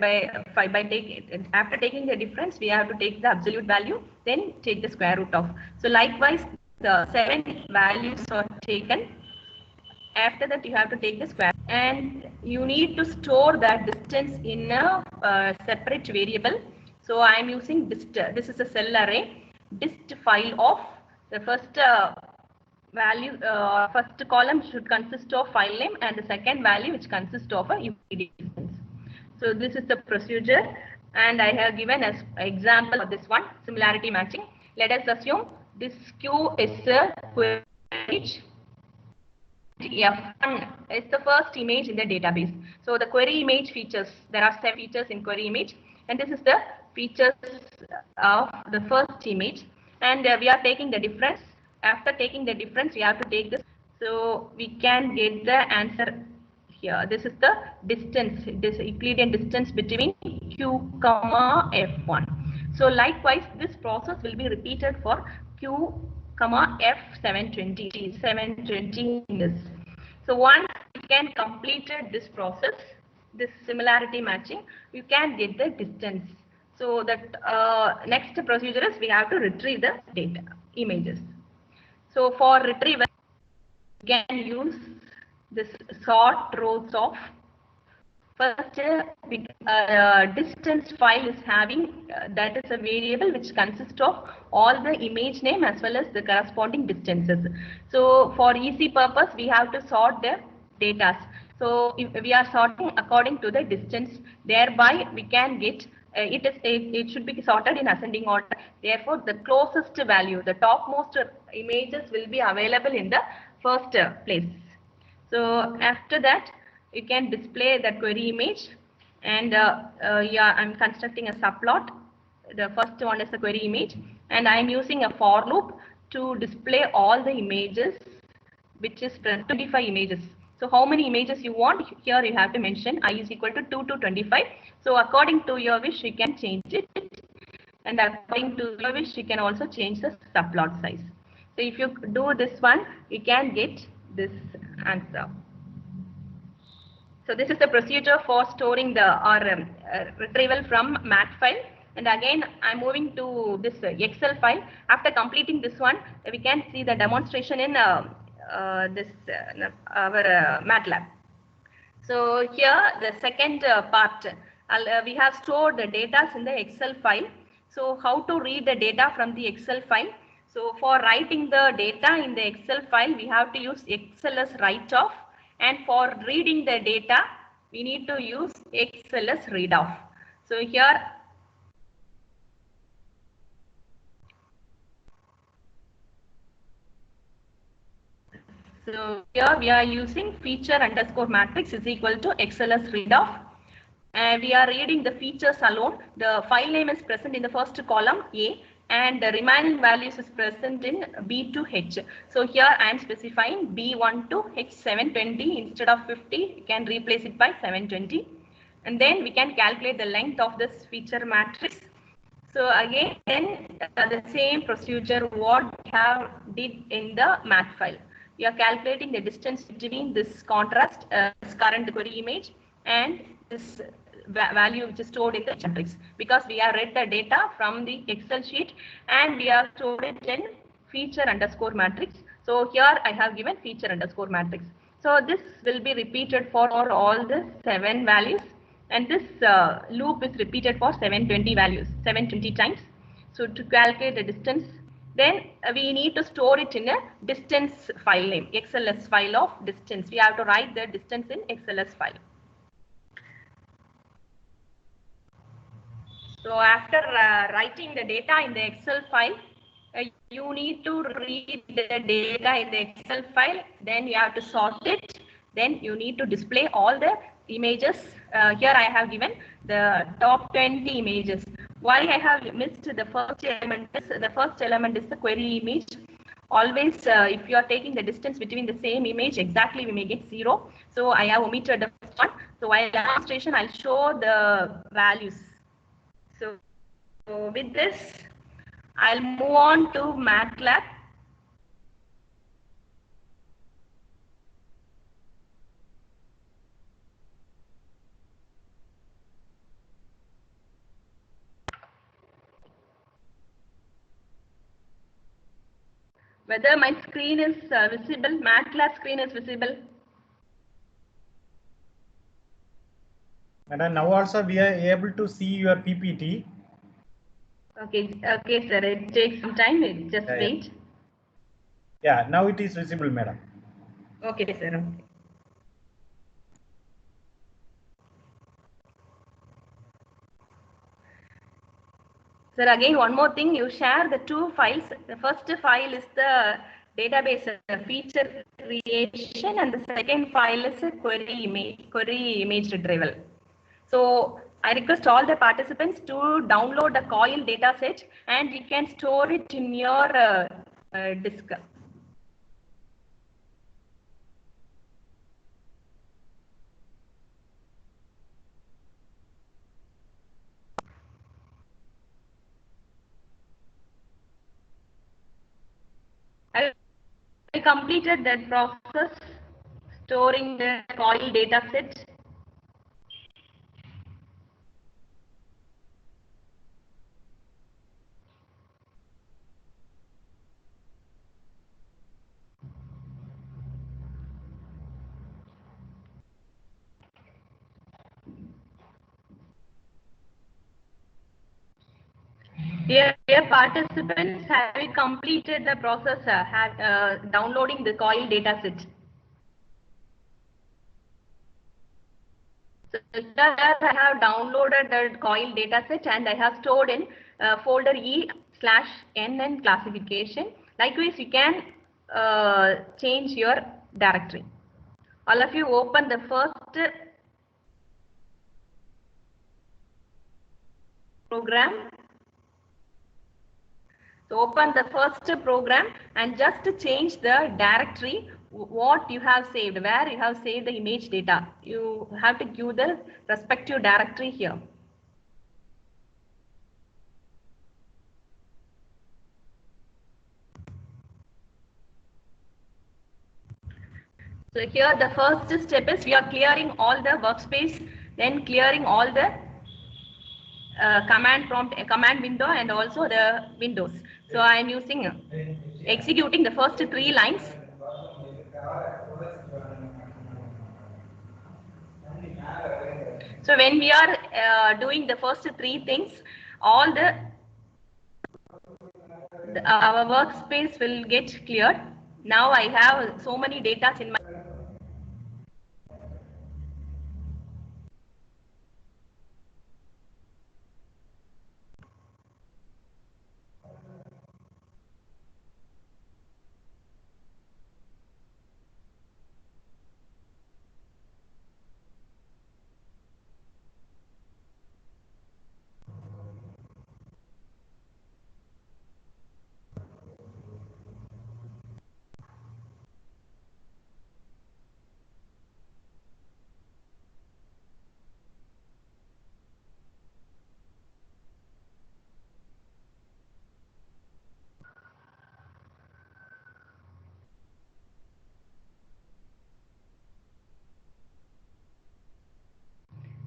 after taking the difference, we have to take the absolute value, then take the square root of. So likewise, the 7 values are taken. After that, you have to take the square, and you need to store that distance in a separate variable. So I am using dist. This is a cell array. Dist file of the first value, first column should consist of file name, and the second value which consists of a Euclidean distance. So this is the procedure, and I have given as example of this one, similarity matching. Let us assume this Q is a query image. F1 is the first image in the database. So the query image features, there are 7 features in query image, and this is the features of the first image, and we are taking the difference. After taking the difference, we have to take this. So we can get the answer here. This is the distance, this Euclidean distance between Q, F1. So likewise, this process will be repeated for Q, F720. 720 is. So once you can complete this process, this similarity matching, you can get the distance. So that next procedure is we have to retrieve the data images. So for retrieval, you can use this sort rows of. First, distance file is having, that is a variable which consists of all the image name as well as the corresponding distances. So for easy purpose, we have to sort the data. So if we are sorting according to the distance, thereby we can get, it should be sorted in ascending order. Therefore, the closest value, the topmost images will be available in the first place. So after that, you can display the query image, and yeah, I'm constructing a subplot. The first one is the query image, and I'm using a for loop to display all the images, which is 25 images. So how many images you want? Here you have to mention I is equal to 2 to 25. So according to your wish, you can change it, and according to your wish, you can also change the subplot size. So if you do this one, you can get this answer. So this is the procedure for storing the retrieval from mat file. And again, I'm moving to this Excel file. After completing this one, we can see the demonstration in our MATLAB. So here, the second part, we have stored the data in the Excel file. So how to read the data from the Excel file? So for writing the data in the Excel file, we have to use XLS write off. And for reading the data, we need to use XLS read off. So here, we are using feature underscore matrix is equal to XLS read off. And we are reading the features alone. The file name is present in the first column A. and the remaining values is present in B to H. So here I am specifying B1 to H720. Instead of 50, you can replace it by 720. And then we can calculate the length of this feature matrix. So again, the same procedure what we have did in the math file. We are calculating the distance between this contrast, this current query image, and this value which is stored in the matrix, because we have read the data from the Excel sheet and we have stored it in feature underscore matrix. So here I have given feature underscore matrix. So this will be repeated for all the 7 values, and this loop is repeated for 720 values, 720 times. So to calculate the distance, then we need to store it in a distance file name, XLS file of distance. We have to write the distance in XLS file. So after writing the data in the Excel file, you need to read the data in the Excel file, then you have to sort it, then you need to display all the images. Here I have given the top 20 images. Why I have missed the first element? The first element is the query image. Always, if you are taking the distance between the same image, exactly we may get 0. So I have omitted the first one. So while demonstration, I'll show the values. So with this, I'll move on to MATLAB. Whether my screen is visible, MATLAB screen is visible. And now also we are able to see your PPT. Okay, sir. It takes some time. Just wait. Yeah, now it is visible, madam. Okay, sir. Sir, again, one more thing, you share the 2 files. The first file is the database feature creation, and the second file is a query image retrieval. So I request all the participants to download the COIL dataset, and you can store it in your disk. I completed that process, storing the COIL dataset. Dear participants, have you completed the process downloading the COIL dataset? So here I have downloaded the COIL dataset and I have stored in folder E/NN classification. Likewise, you can change your directory. All of you open the first program. So open the first program and just change the directory what you have saved, where you have saved the image data. You have to give the respective directory here. So here the first step is we are clearing all the workspace, then clearing all the command prompt, command window, and also the windows. So I am using executing the first 3 lines. So when we are doing the first 3 things, all our workspace will get cleared. Now I have so many data in my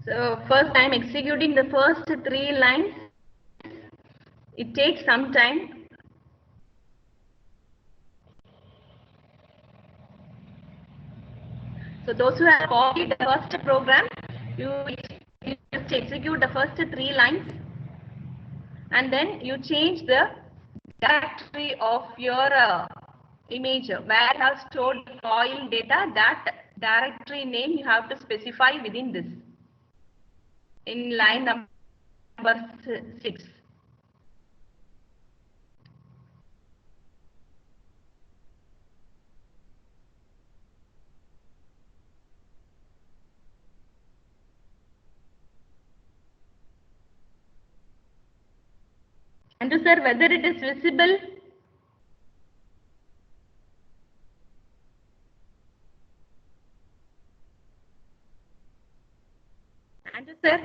So first I'm executing the first 3 lines. It takes some time. So those who have copied the first program, you just execute the first 3 lines and then you change the directory of your image where you have stored the file data. That directory name you have to specify within this in line number 6. And sir, whether it is visible? And sir?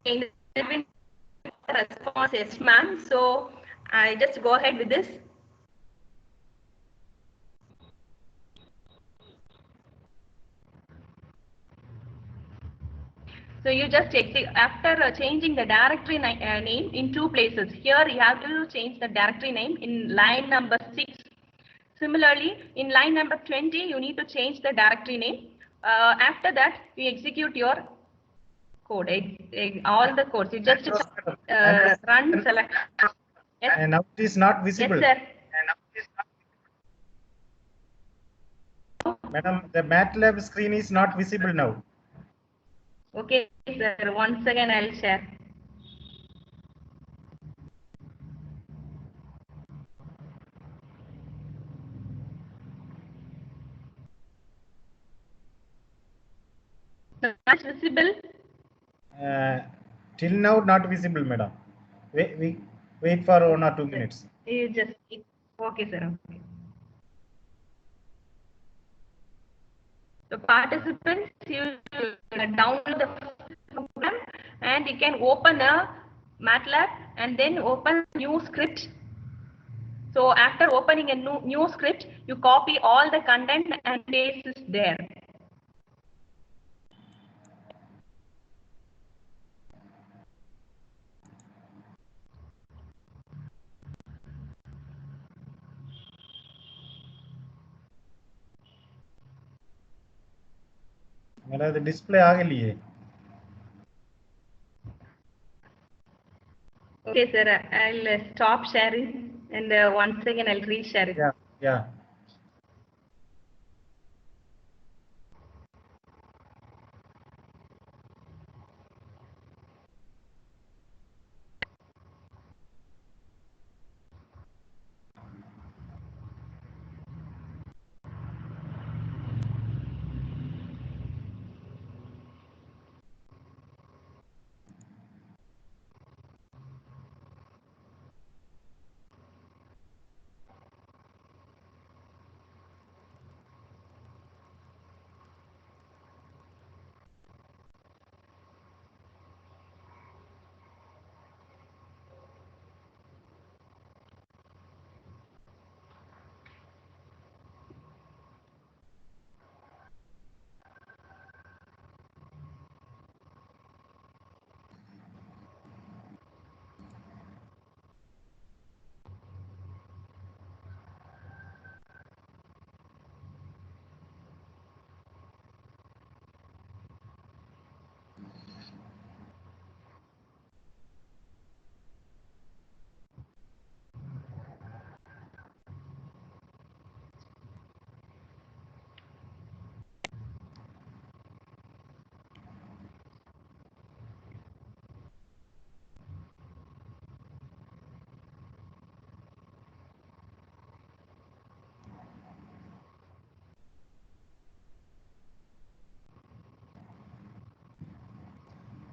In the response, yes, ma'am. So I just go ahead with this. So you just after changing the directory name in 2 places. Here you have to change the directory name in line number 6. Similarly, in line number 20, you need to change the directory name. After that, you execute your code, all the codes. You just run select. Yes. And now it is not visible. Yes, sir. Madam, the MATLAB screen is not visible now. Okay, sir. Once again, I'll share. Not visible. Till now, not visible, madam. Wait for 1 or 2 minutes. You just okay, sir. Okay. So participants, you download the program and you can open a MATLAB and then open new script. So after opening a new script, you copy all the content and paste it there. madam, the display ಆಗಲಿಯೇ? Okay, sir. I'll stop sharing and once again I'll reshare it. Yeah.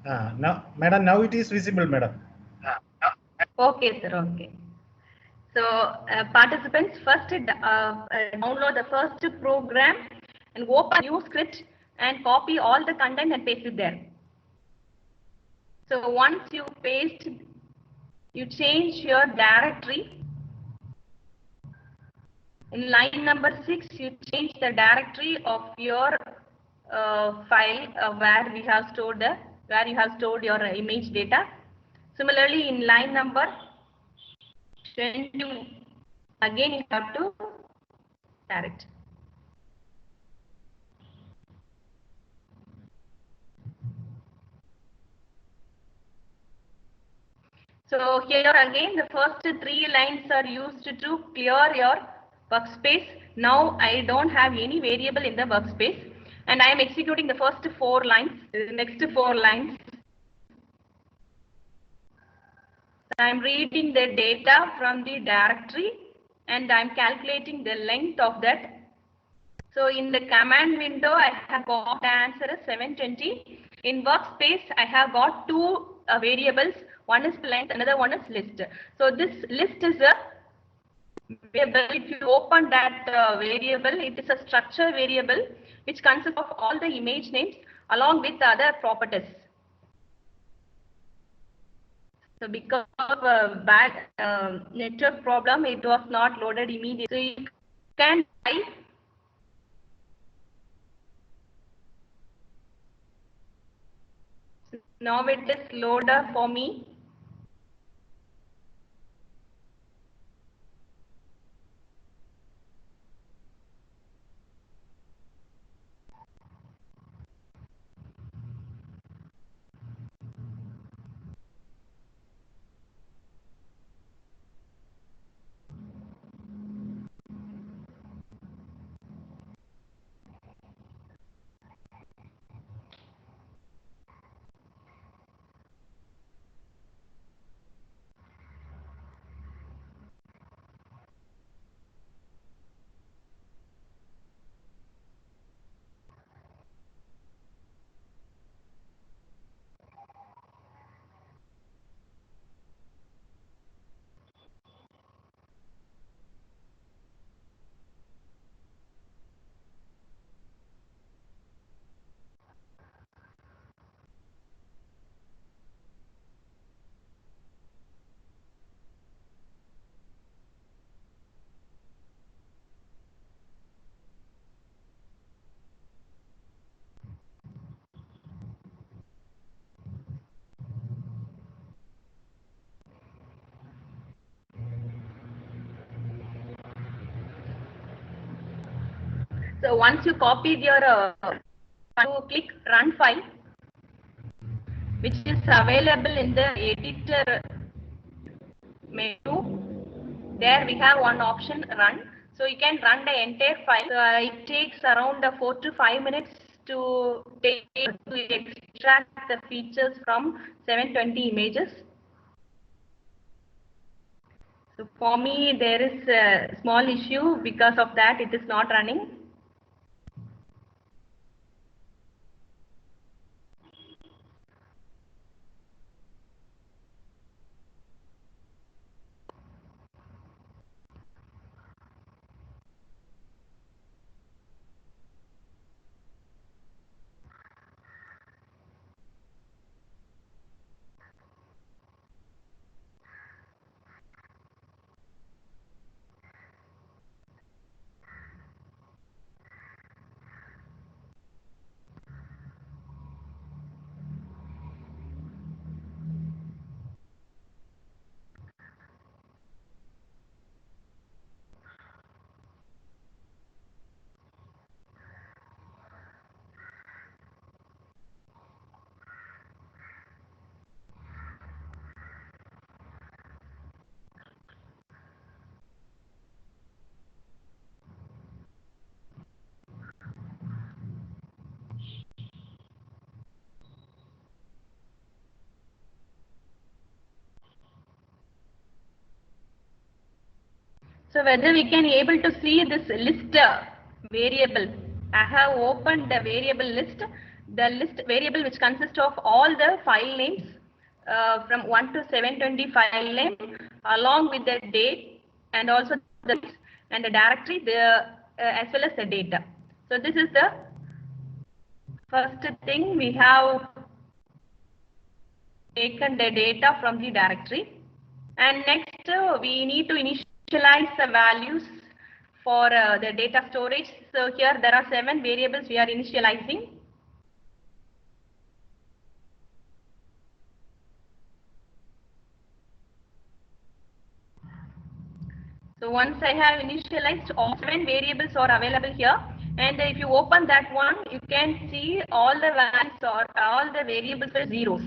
Now, madam, now it is visible, madam. Okay, sir. Okay. So, participants, first download the first program and open new script and copy all the content and paste it there. So, once you paste, you change your directory. In line number 6, you change the directory of your file where you have stored your image data. Similarly, in line number 22, again you have to direct. So here again, the first 3 lines are used to clear your workspace. Now I don't have any variable in the workspace, and I am executing the first 4 lines. The next 4 lines, I am reading the data from the directory and I am calculating the length of that. So in the command window, I have got the answer as 720. In workspace, I have got 2 variables. One is length, another one is list. So this list is a variable. If you open that variable, it is a structure variable which consists of all the image names along with other properties. So because of a bad network problem, it was not loaded immediately. So you can try. Now it is loaded for me. So once you copied your, you click run file, which is available in the editor menu. There we have one option, run. So you can run the entire file. It takes around 4 to 5 minutes to extract the features from 720 images. So for me, there is a small issue. Because of that, it is not running. So whether we can able to see this list variable. I have opened the variable list the list variable which consists of all the file names from 1 to 720 file name along with the date and also the and the directory as well as the data. So this is the first thing. We have taken the data from the directory, and next we need to initialize the values for the data storage. So here there are 7 variables we are initializing. So once I have initialized, all 7 variables are available here, and if you open that one, you can see all the values or all the variables are zeros.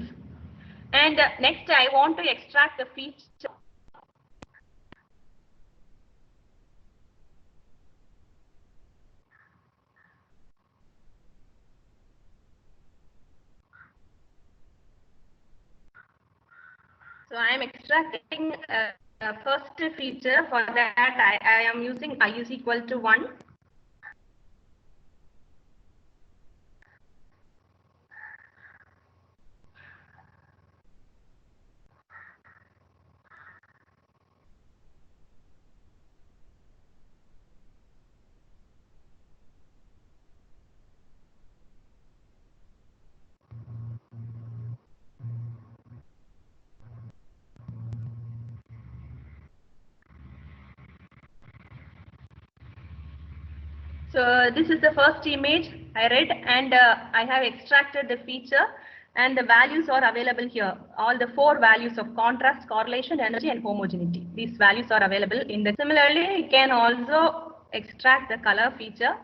And next I want to extract the feature. So I am extracting first feature. For that I am using I is equal to 1. So this is the first image I read, and I have extracted the feature, and the values are available here. All the 4 values of contrast, correlation, energy, and homogeneity. These values are available in the. Similarly, you can also extract the color feature.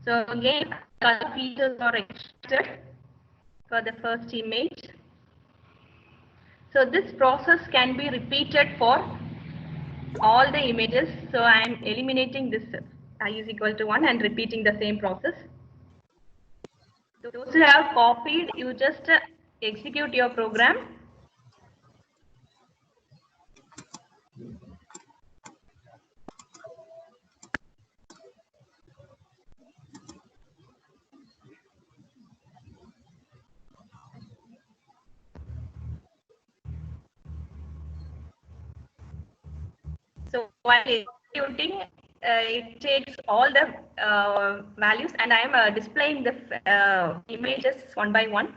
So again, color features are extracted for the first image. So this process can be repeated for all the images. So I am eliminating this I is equal to 1 and repeating the same process. Those who have copied, you just execute your program. So while executing, it takes all the values, and I am displaying the images one by one.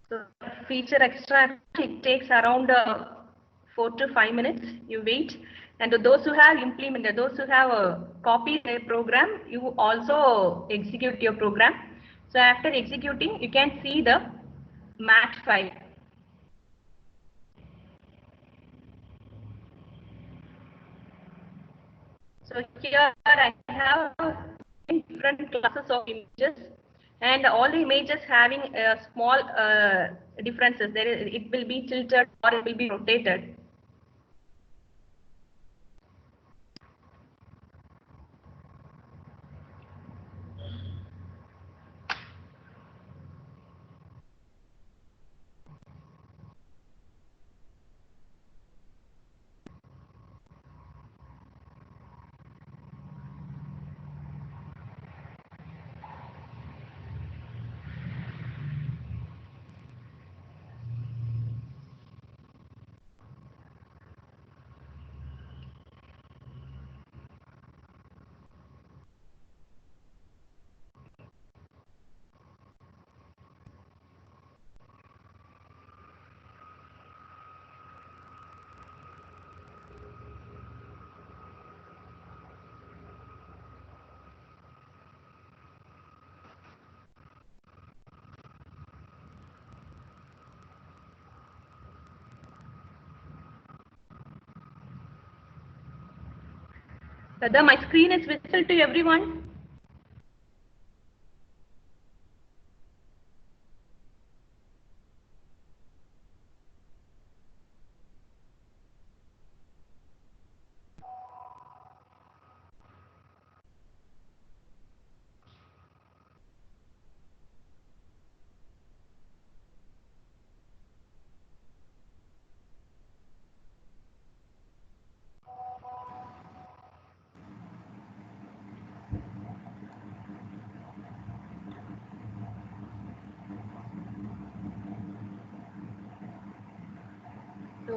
So feature extract, it takes around 4 to 5 minutes. You wait, and those who have implemented, those who have copied the program, you also execute your program. So after executing, you can see the mat file. So here I have different classes of images, and all the images having small differences. It will be tilted or it will be rotated. Whether my screen is visible to everyone?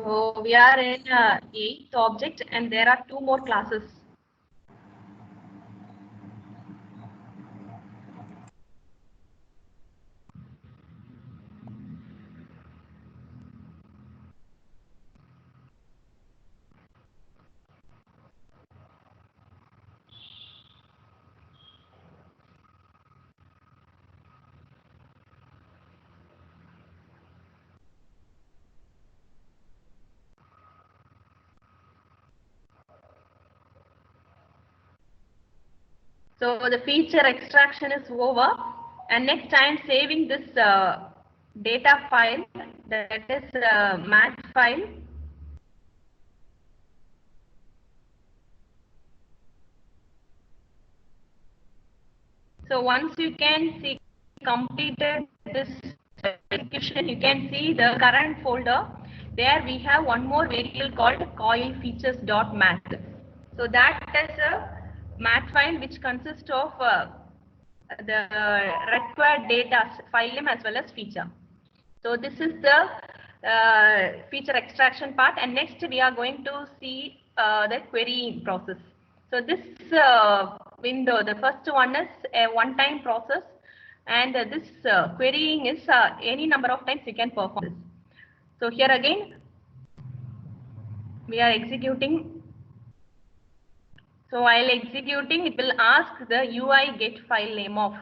So we are in 8th object and there are 2 more classes. So the feature extraction is over, and next I am saving this data file, that is math file. So once you can see completed this execution, you can see the current folder. There we have one more variable called coil features.math. So that is a math file which consists of the required data file name as well as feature. So this is the feature extraction part, and next we are going to see the querying process. So this window, the first one is a one-time process, and this querying is any number of times you can perform this. So here again we are executing. So while executing, it will ask the UI get file name of.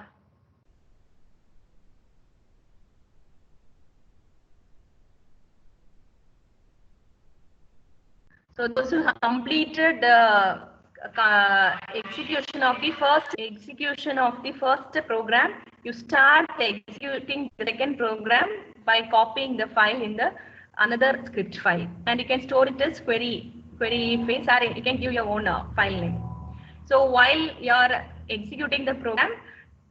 So those who have completed the execution of the first program, you start executing the second program by copying the file in the another script file, and you can store it as query phase, or you can give your own file name. So while you are executing the program,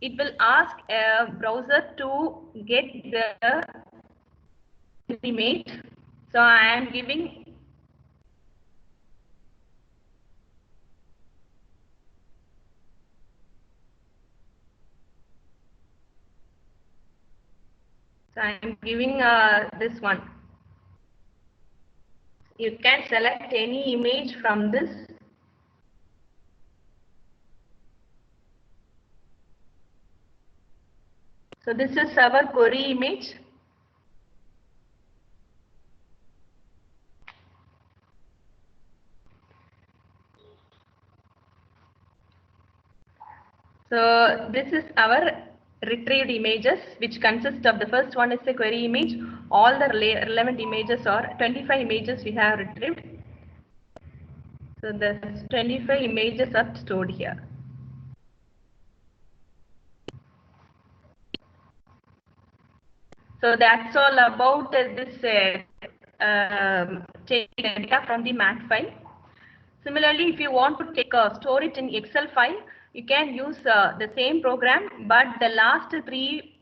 it will ask a browser to get the image. So I am giving. So I am giving this one. You can select any image from this. So this is our query image. So this is our retrieved images, which consist of the first one is the query image. All the relevant images are 25 images we have retrieved. So the 25 images are stored here. So that's all about this take data from the math file. Similarly, if you want to store it in Excel file, you can use the same program, but the last 3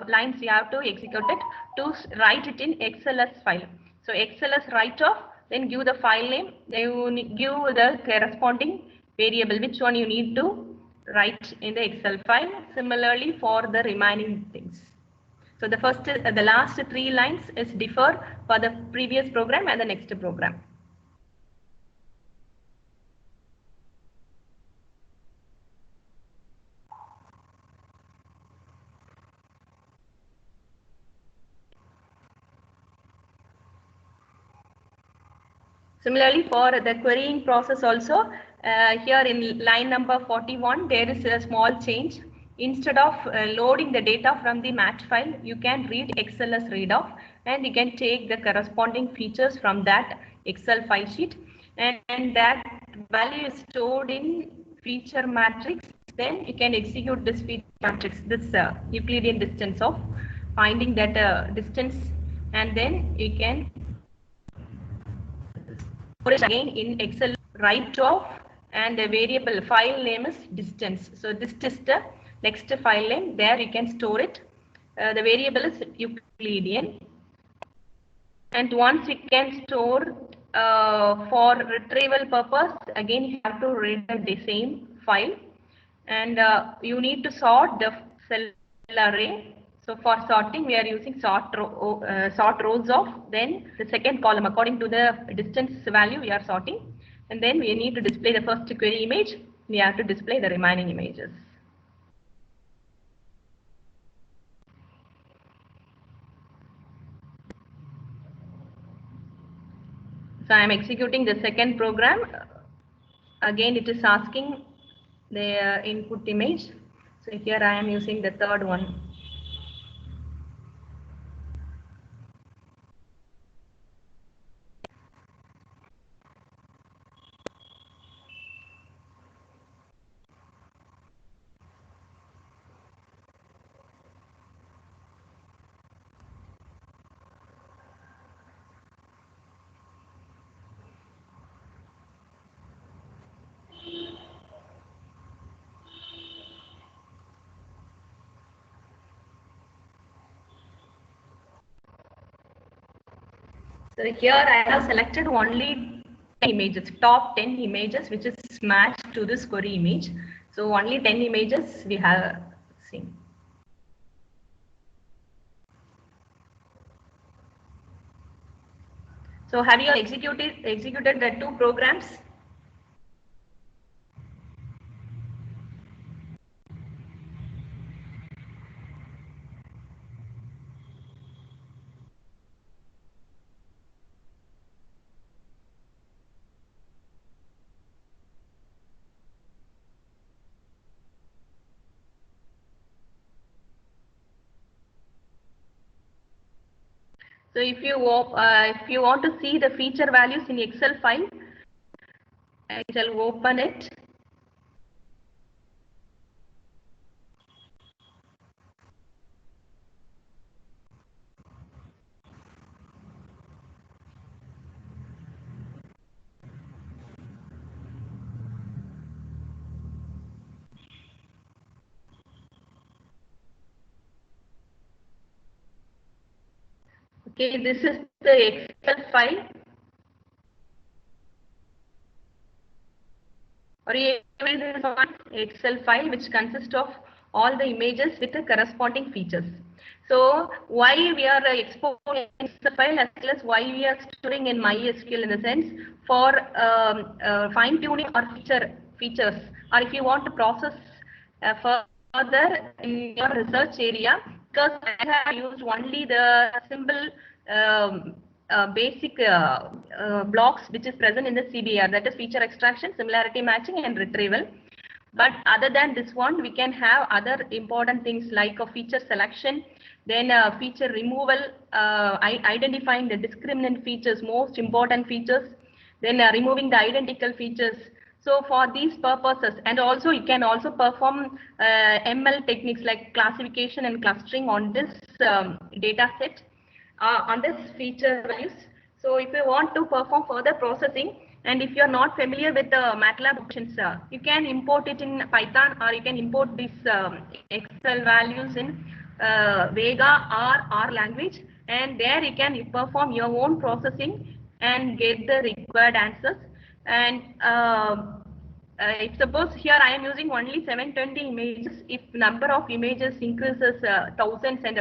lines you have to execute it to write it in XLS file. So XLS write off, then give the file name, then you give the corresponding variable, which one you need to write in the Excel file. Similarly for the remaining things. So the last 3 lines is differ for the previous program and the next program. Similarly, for the querying process also, here in line number 41, there is a small change. Instead of loading the data from the match file, you can read XLS read off, and you can take the corresponding features from that Excel file sheet, and that value is stored in feature matrix. Then you can execute this feature matrix, this Euclidean distance of finding that distance, and then you can again in Excel write off, and the variable file name is distance. So this is the next file name. There you can store it. The variable is Euclidean. And once you can store for retrieval purpose, again you have to read the same file, and you need to sort the cell array. So for sorting, we are using sort rows of, then the second column according to the distance value we are sorting, and then we need to display the first query image. We have to display the remaining images. So I am executing the second program. Again, it is asking the input image. So here I am using the third one. So here I have selected only 10 images, top 10 images, which is matched to this query image. So only 10 images we have seen. So have you executed the two programs? So if you want to see the feature values in Excel file, I shall open it. Okay, this is the Excel file. Or this is one Excel file which consists of all the images with the corresponding features. So why we are exporting Excel file as well as why we are storing in MySQL in the sense for fine tuning or features, or if you want to process further in your research area, because I have used only the simple basic blocks which is present in the CBR, that is feature extraction, similarity matching and retrieval. But other than this one, we can have other important things like a feature selection, then feature removal, identifying the discriminant features, most important features, then removing the identical features. So for these purposes, and also you can also perform ML techniques like classification and clustering on this data set, on this feature values. So if you want to perform further processing, and if you are not familiar with the MATLAB options, you can import it in Python, or you can import these Excel values in Vega or R language, and there you can perform your own processing and get the required answers. And if suppose here I am using only 720 images, if number of images increases thousands and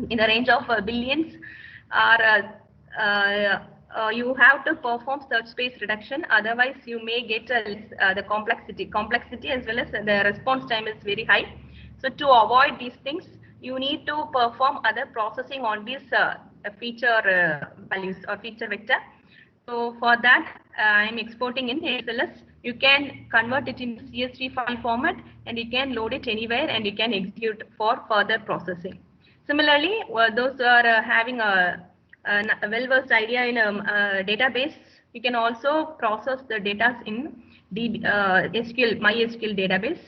in the range of billions, or you have to perform search space reduction, otherwise you may get the complexity as well as the response time is very high. So to avoid these things, you need to perform other processing on these feature values or feature vector. So for that, I am exporting in XLS. You can convert it into CSV file format, and you can load it anywhere, and you can execute for further processing. Similarly, those who are having a well-versed idea in a database, you can also process the data in MySQL database.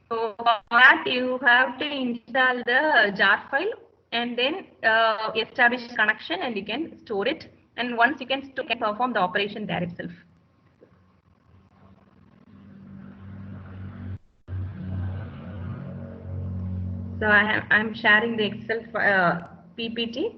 So for that, you have to install the jar file and then establish connection, and you can store it. And once you can perform the operation there itself. So I'm sharing the Excel PPT.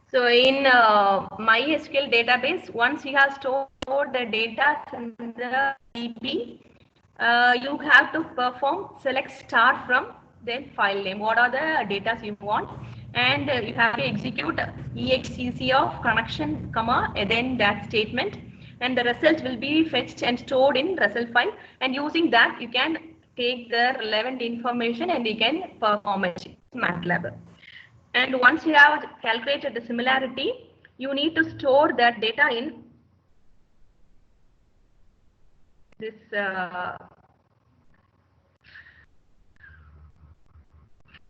So in MySQL database, once you have stored the data in the DB, you have to perform select star from then file name. What are the data you want? And you have to execute exec of connection, comma, and then that statement. And the result will be fetched and stored in result file. And using that, you can take the relevant information and you can perform it in MATLAB. And once you have calculated the similarity, you need to store that data in this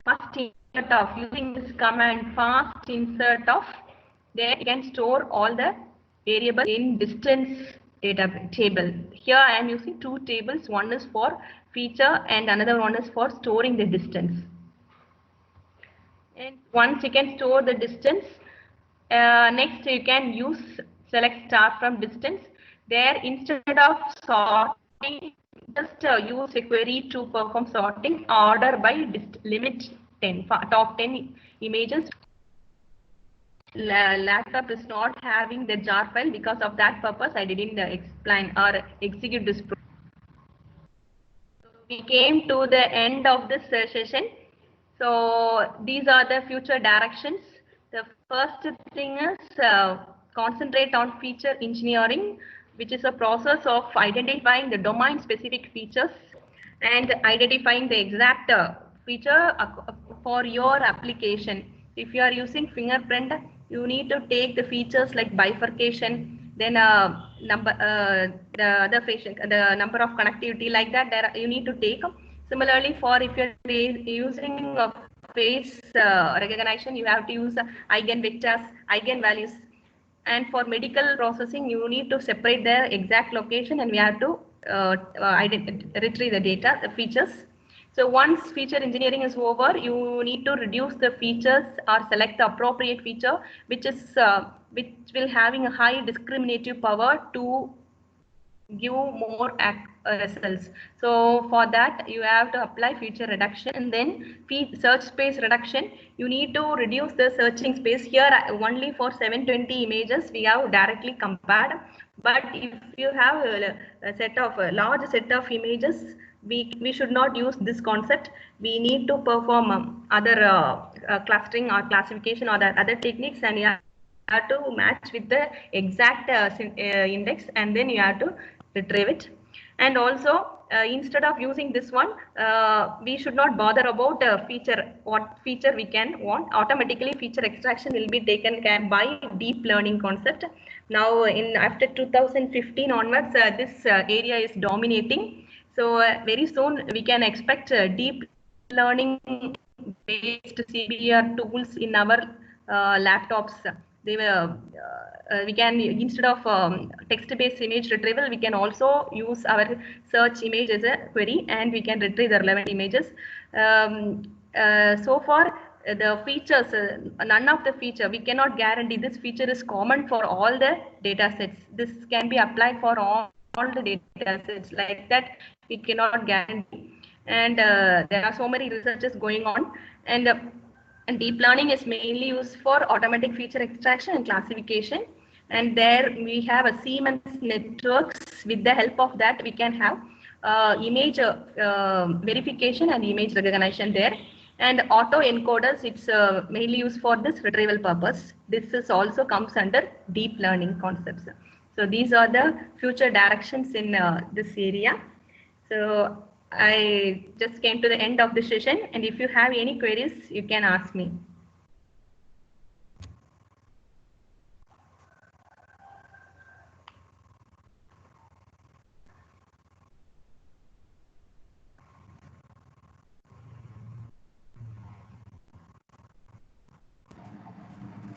fast insert of, using this command fast insert of, there you can store all the variables in distance data table. Here I am using two tables, one is for feature and another one is for storing the distance. And once you can store the distance, next you can use select star from distance. There, instead of sorting, just use a query to perform sorting, order by limit 10, top 10 images. Laptop is not having the jar file, because of that purpose I didn't explain or execute this program. We came to the end of this session. So these are the future directions. The first thing is concentrate on feature engineering, which is a process of identifying the domain specific features and identifying the exact feature for your application. If you are using fingerprint, you need to take the features like bifurcation, then the number of connectivity, like that. There you need to take. Similarly, for if you're using face recognition, you have to use eigenvectors, eigenvalues. And for medical processing, you need to separate the exact location, and we have to retrieve the data, the features. So once feature engineering is over, you need to reduce the features or select the appropriate feature, which will having a high discriminative power to give more results. So for that, you have to apply feature reduction, and then search space reduction. You need to reduce the searching space. Here only for 720 images we have directly compared, but if you have a large set of images, we should not use this concept. We need to perform other clustering or classification or the other techniques, and you have to match with the exact index, and then you have to retrieve it. And also instead of using this one, we should not bother about feature, what feature we can want. Automatically feature extraction will be taken care by deep learning concept. Now after 2015 onwards, this area is dominating. So very soon we can expect deep learning based CBR tools in our laptops. We can, instead of text-based image retrieval, we can also use our search image as a query, and we can retrieve the relevant images. So far, the features, none of the feature, we cannot guarantee this feature is common for all the data sets. This can be applied for all the data sets, like that we cannot guarantee. And there are so many researches going on, and deep learning is mainly used for automatic feature extraction and classification. And there we have a Siemens networks. With the help of that, we can have image verification and image recognition there. And auto encoders, it's mainly used for this retrieval purpose. This is also comes under deep learning concepts. So these are the future directions in this area. So I just came to the end of the session, and if you have any queries, you can ask me.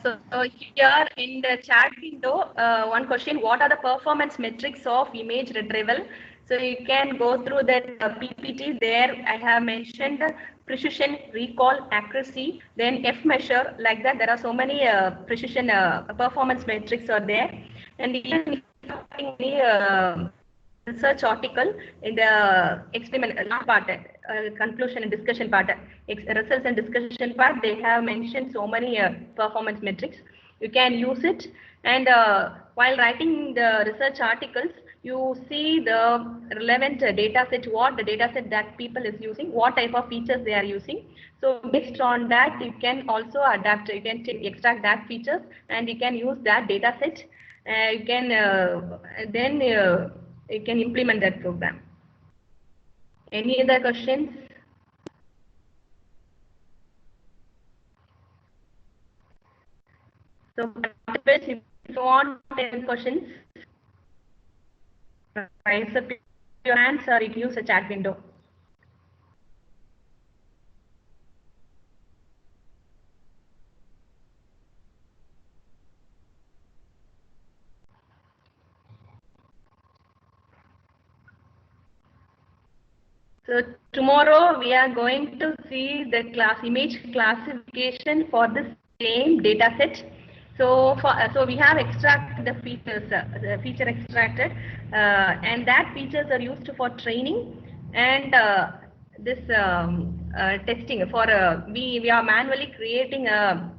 So here in the chat window, one question: what are the performance metrics of image retrieval? So you can go through that PPT. There I have mentioned precision, recall, accuracy, then F measure, like that. There are so many precision performance metrics are there. And even research article in the experiment last part, conclusion and discussion part, results and discussion part, they have mentioned so many performance metrics. you can use it. And while writing the research articles, you see the relevant data set, what the data set that people is using, what type of features they are using. So based on that, you can also adapt, you can extract that features and you can use that data set. You can then you can implement that program. Any other questions? So if you want any questions, raise up your hands or you can use a chat window. So tomorrow we are going to see the image classification for the same data set. So so we have extracted the features, the feature extracted, and that features are used for training and this testing. For we are manually creating a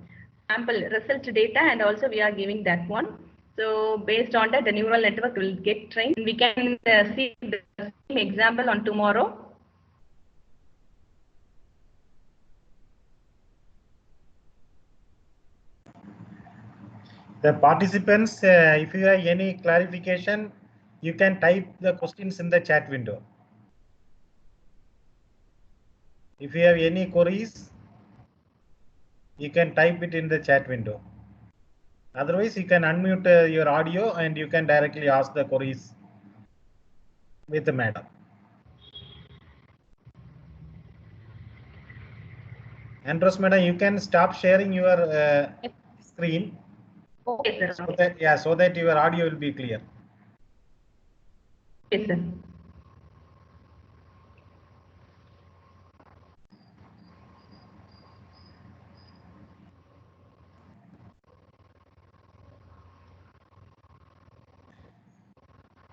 sample result data and also we are giving that one. So based on that, the neural network will get trained. We can see the same example on tomorrow. The participants, if you have any clarification, you can type the questions in the chat window. If you have any queries, you can type it in the chat window. Otherwise, you can unmute your audio and you can directly ask the queries with the madam. Andros madam, you can stop sharing your screen. Okay, sir. So that, yeah, so that your audio will be clear. Okay, sir.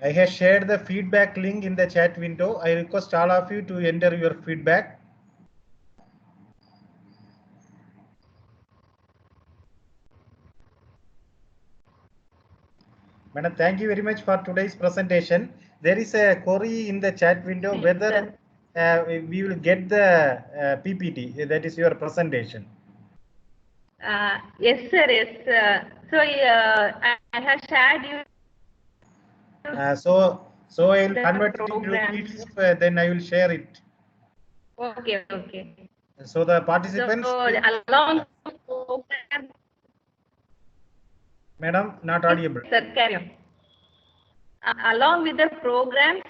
I have shared the feedback link in the chat window. I request all of you to enter your feedback. Madam, thank you very much for today's presentation. There is a query in the chat window whether we will get the PPT, that is your presentation. Yes, sir. Yes. So I have shared you. So I will the convert it into program. PDF, then I will share it. Okay, okay. So the participants. So along with the program. Madam, not audible. Sir, carry on. Along with the programs,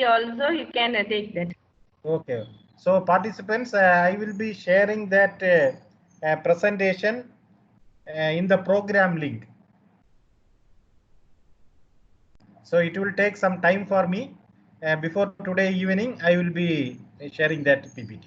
also you can take that. Okay. So participants, I will be sharing that presentation in the program link. So it will take some time for me. Before today evening, I will be sharing that PPT.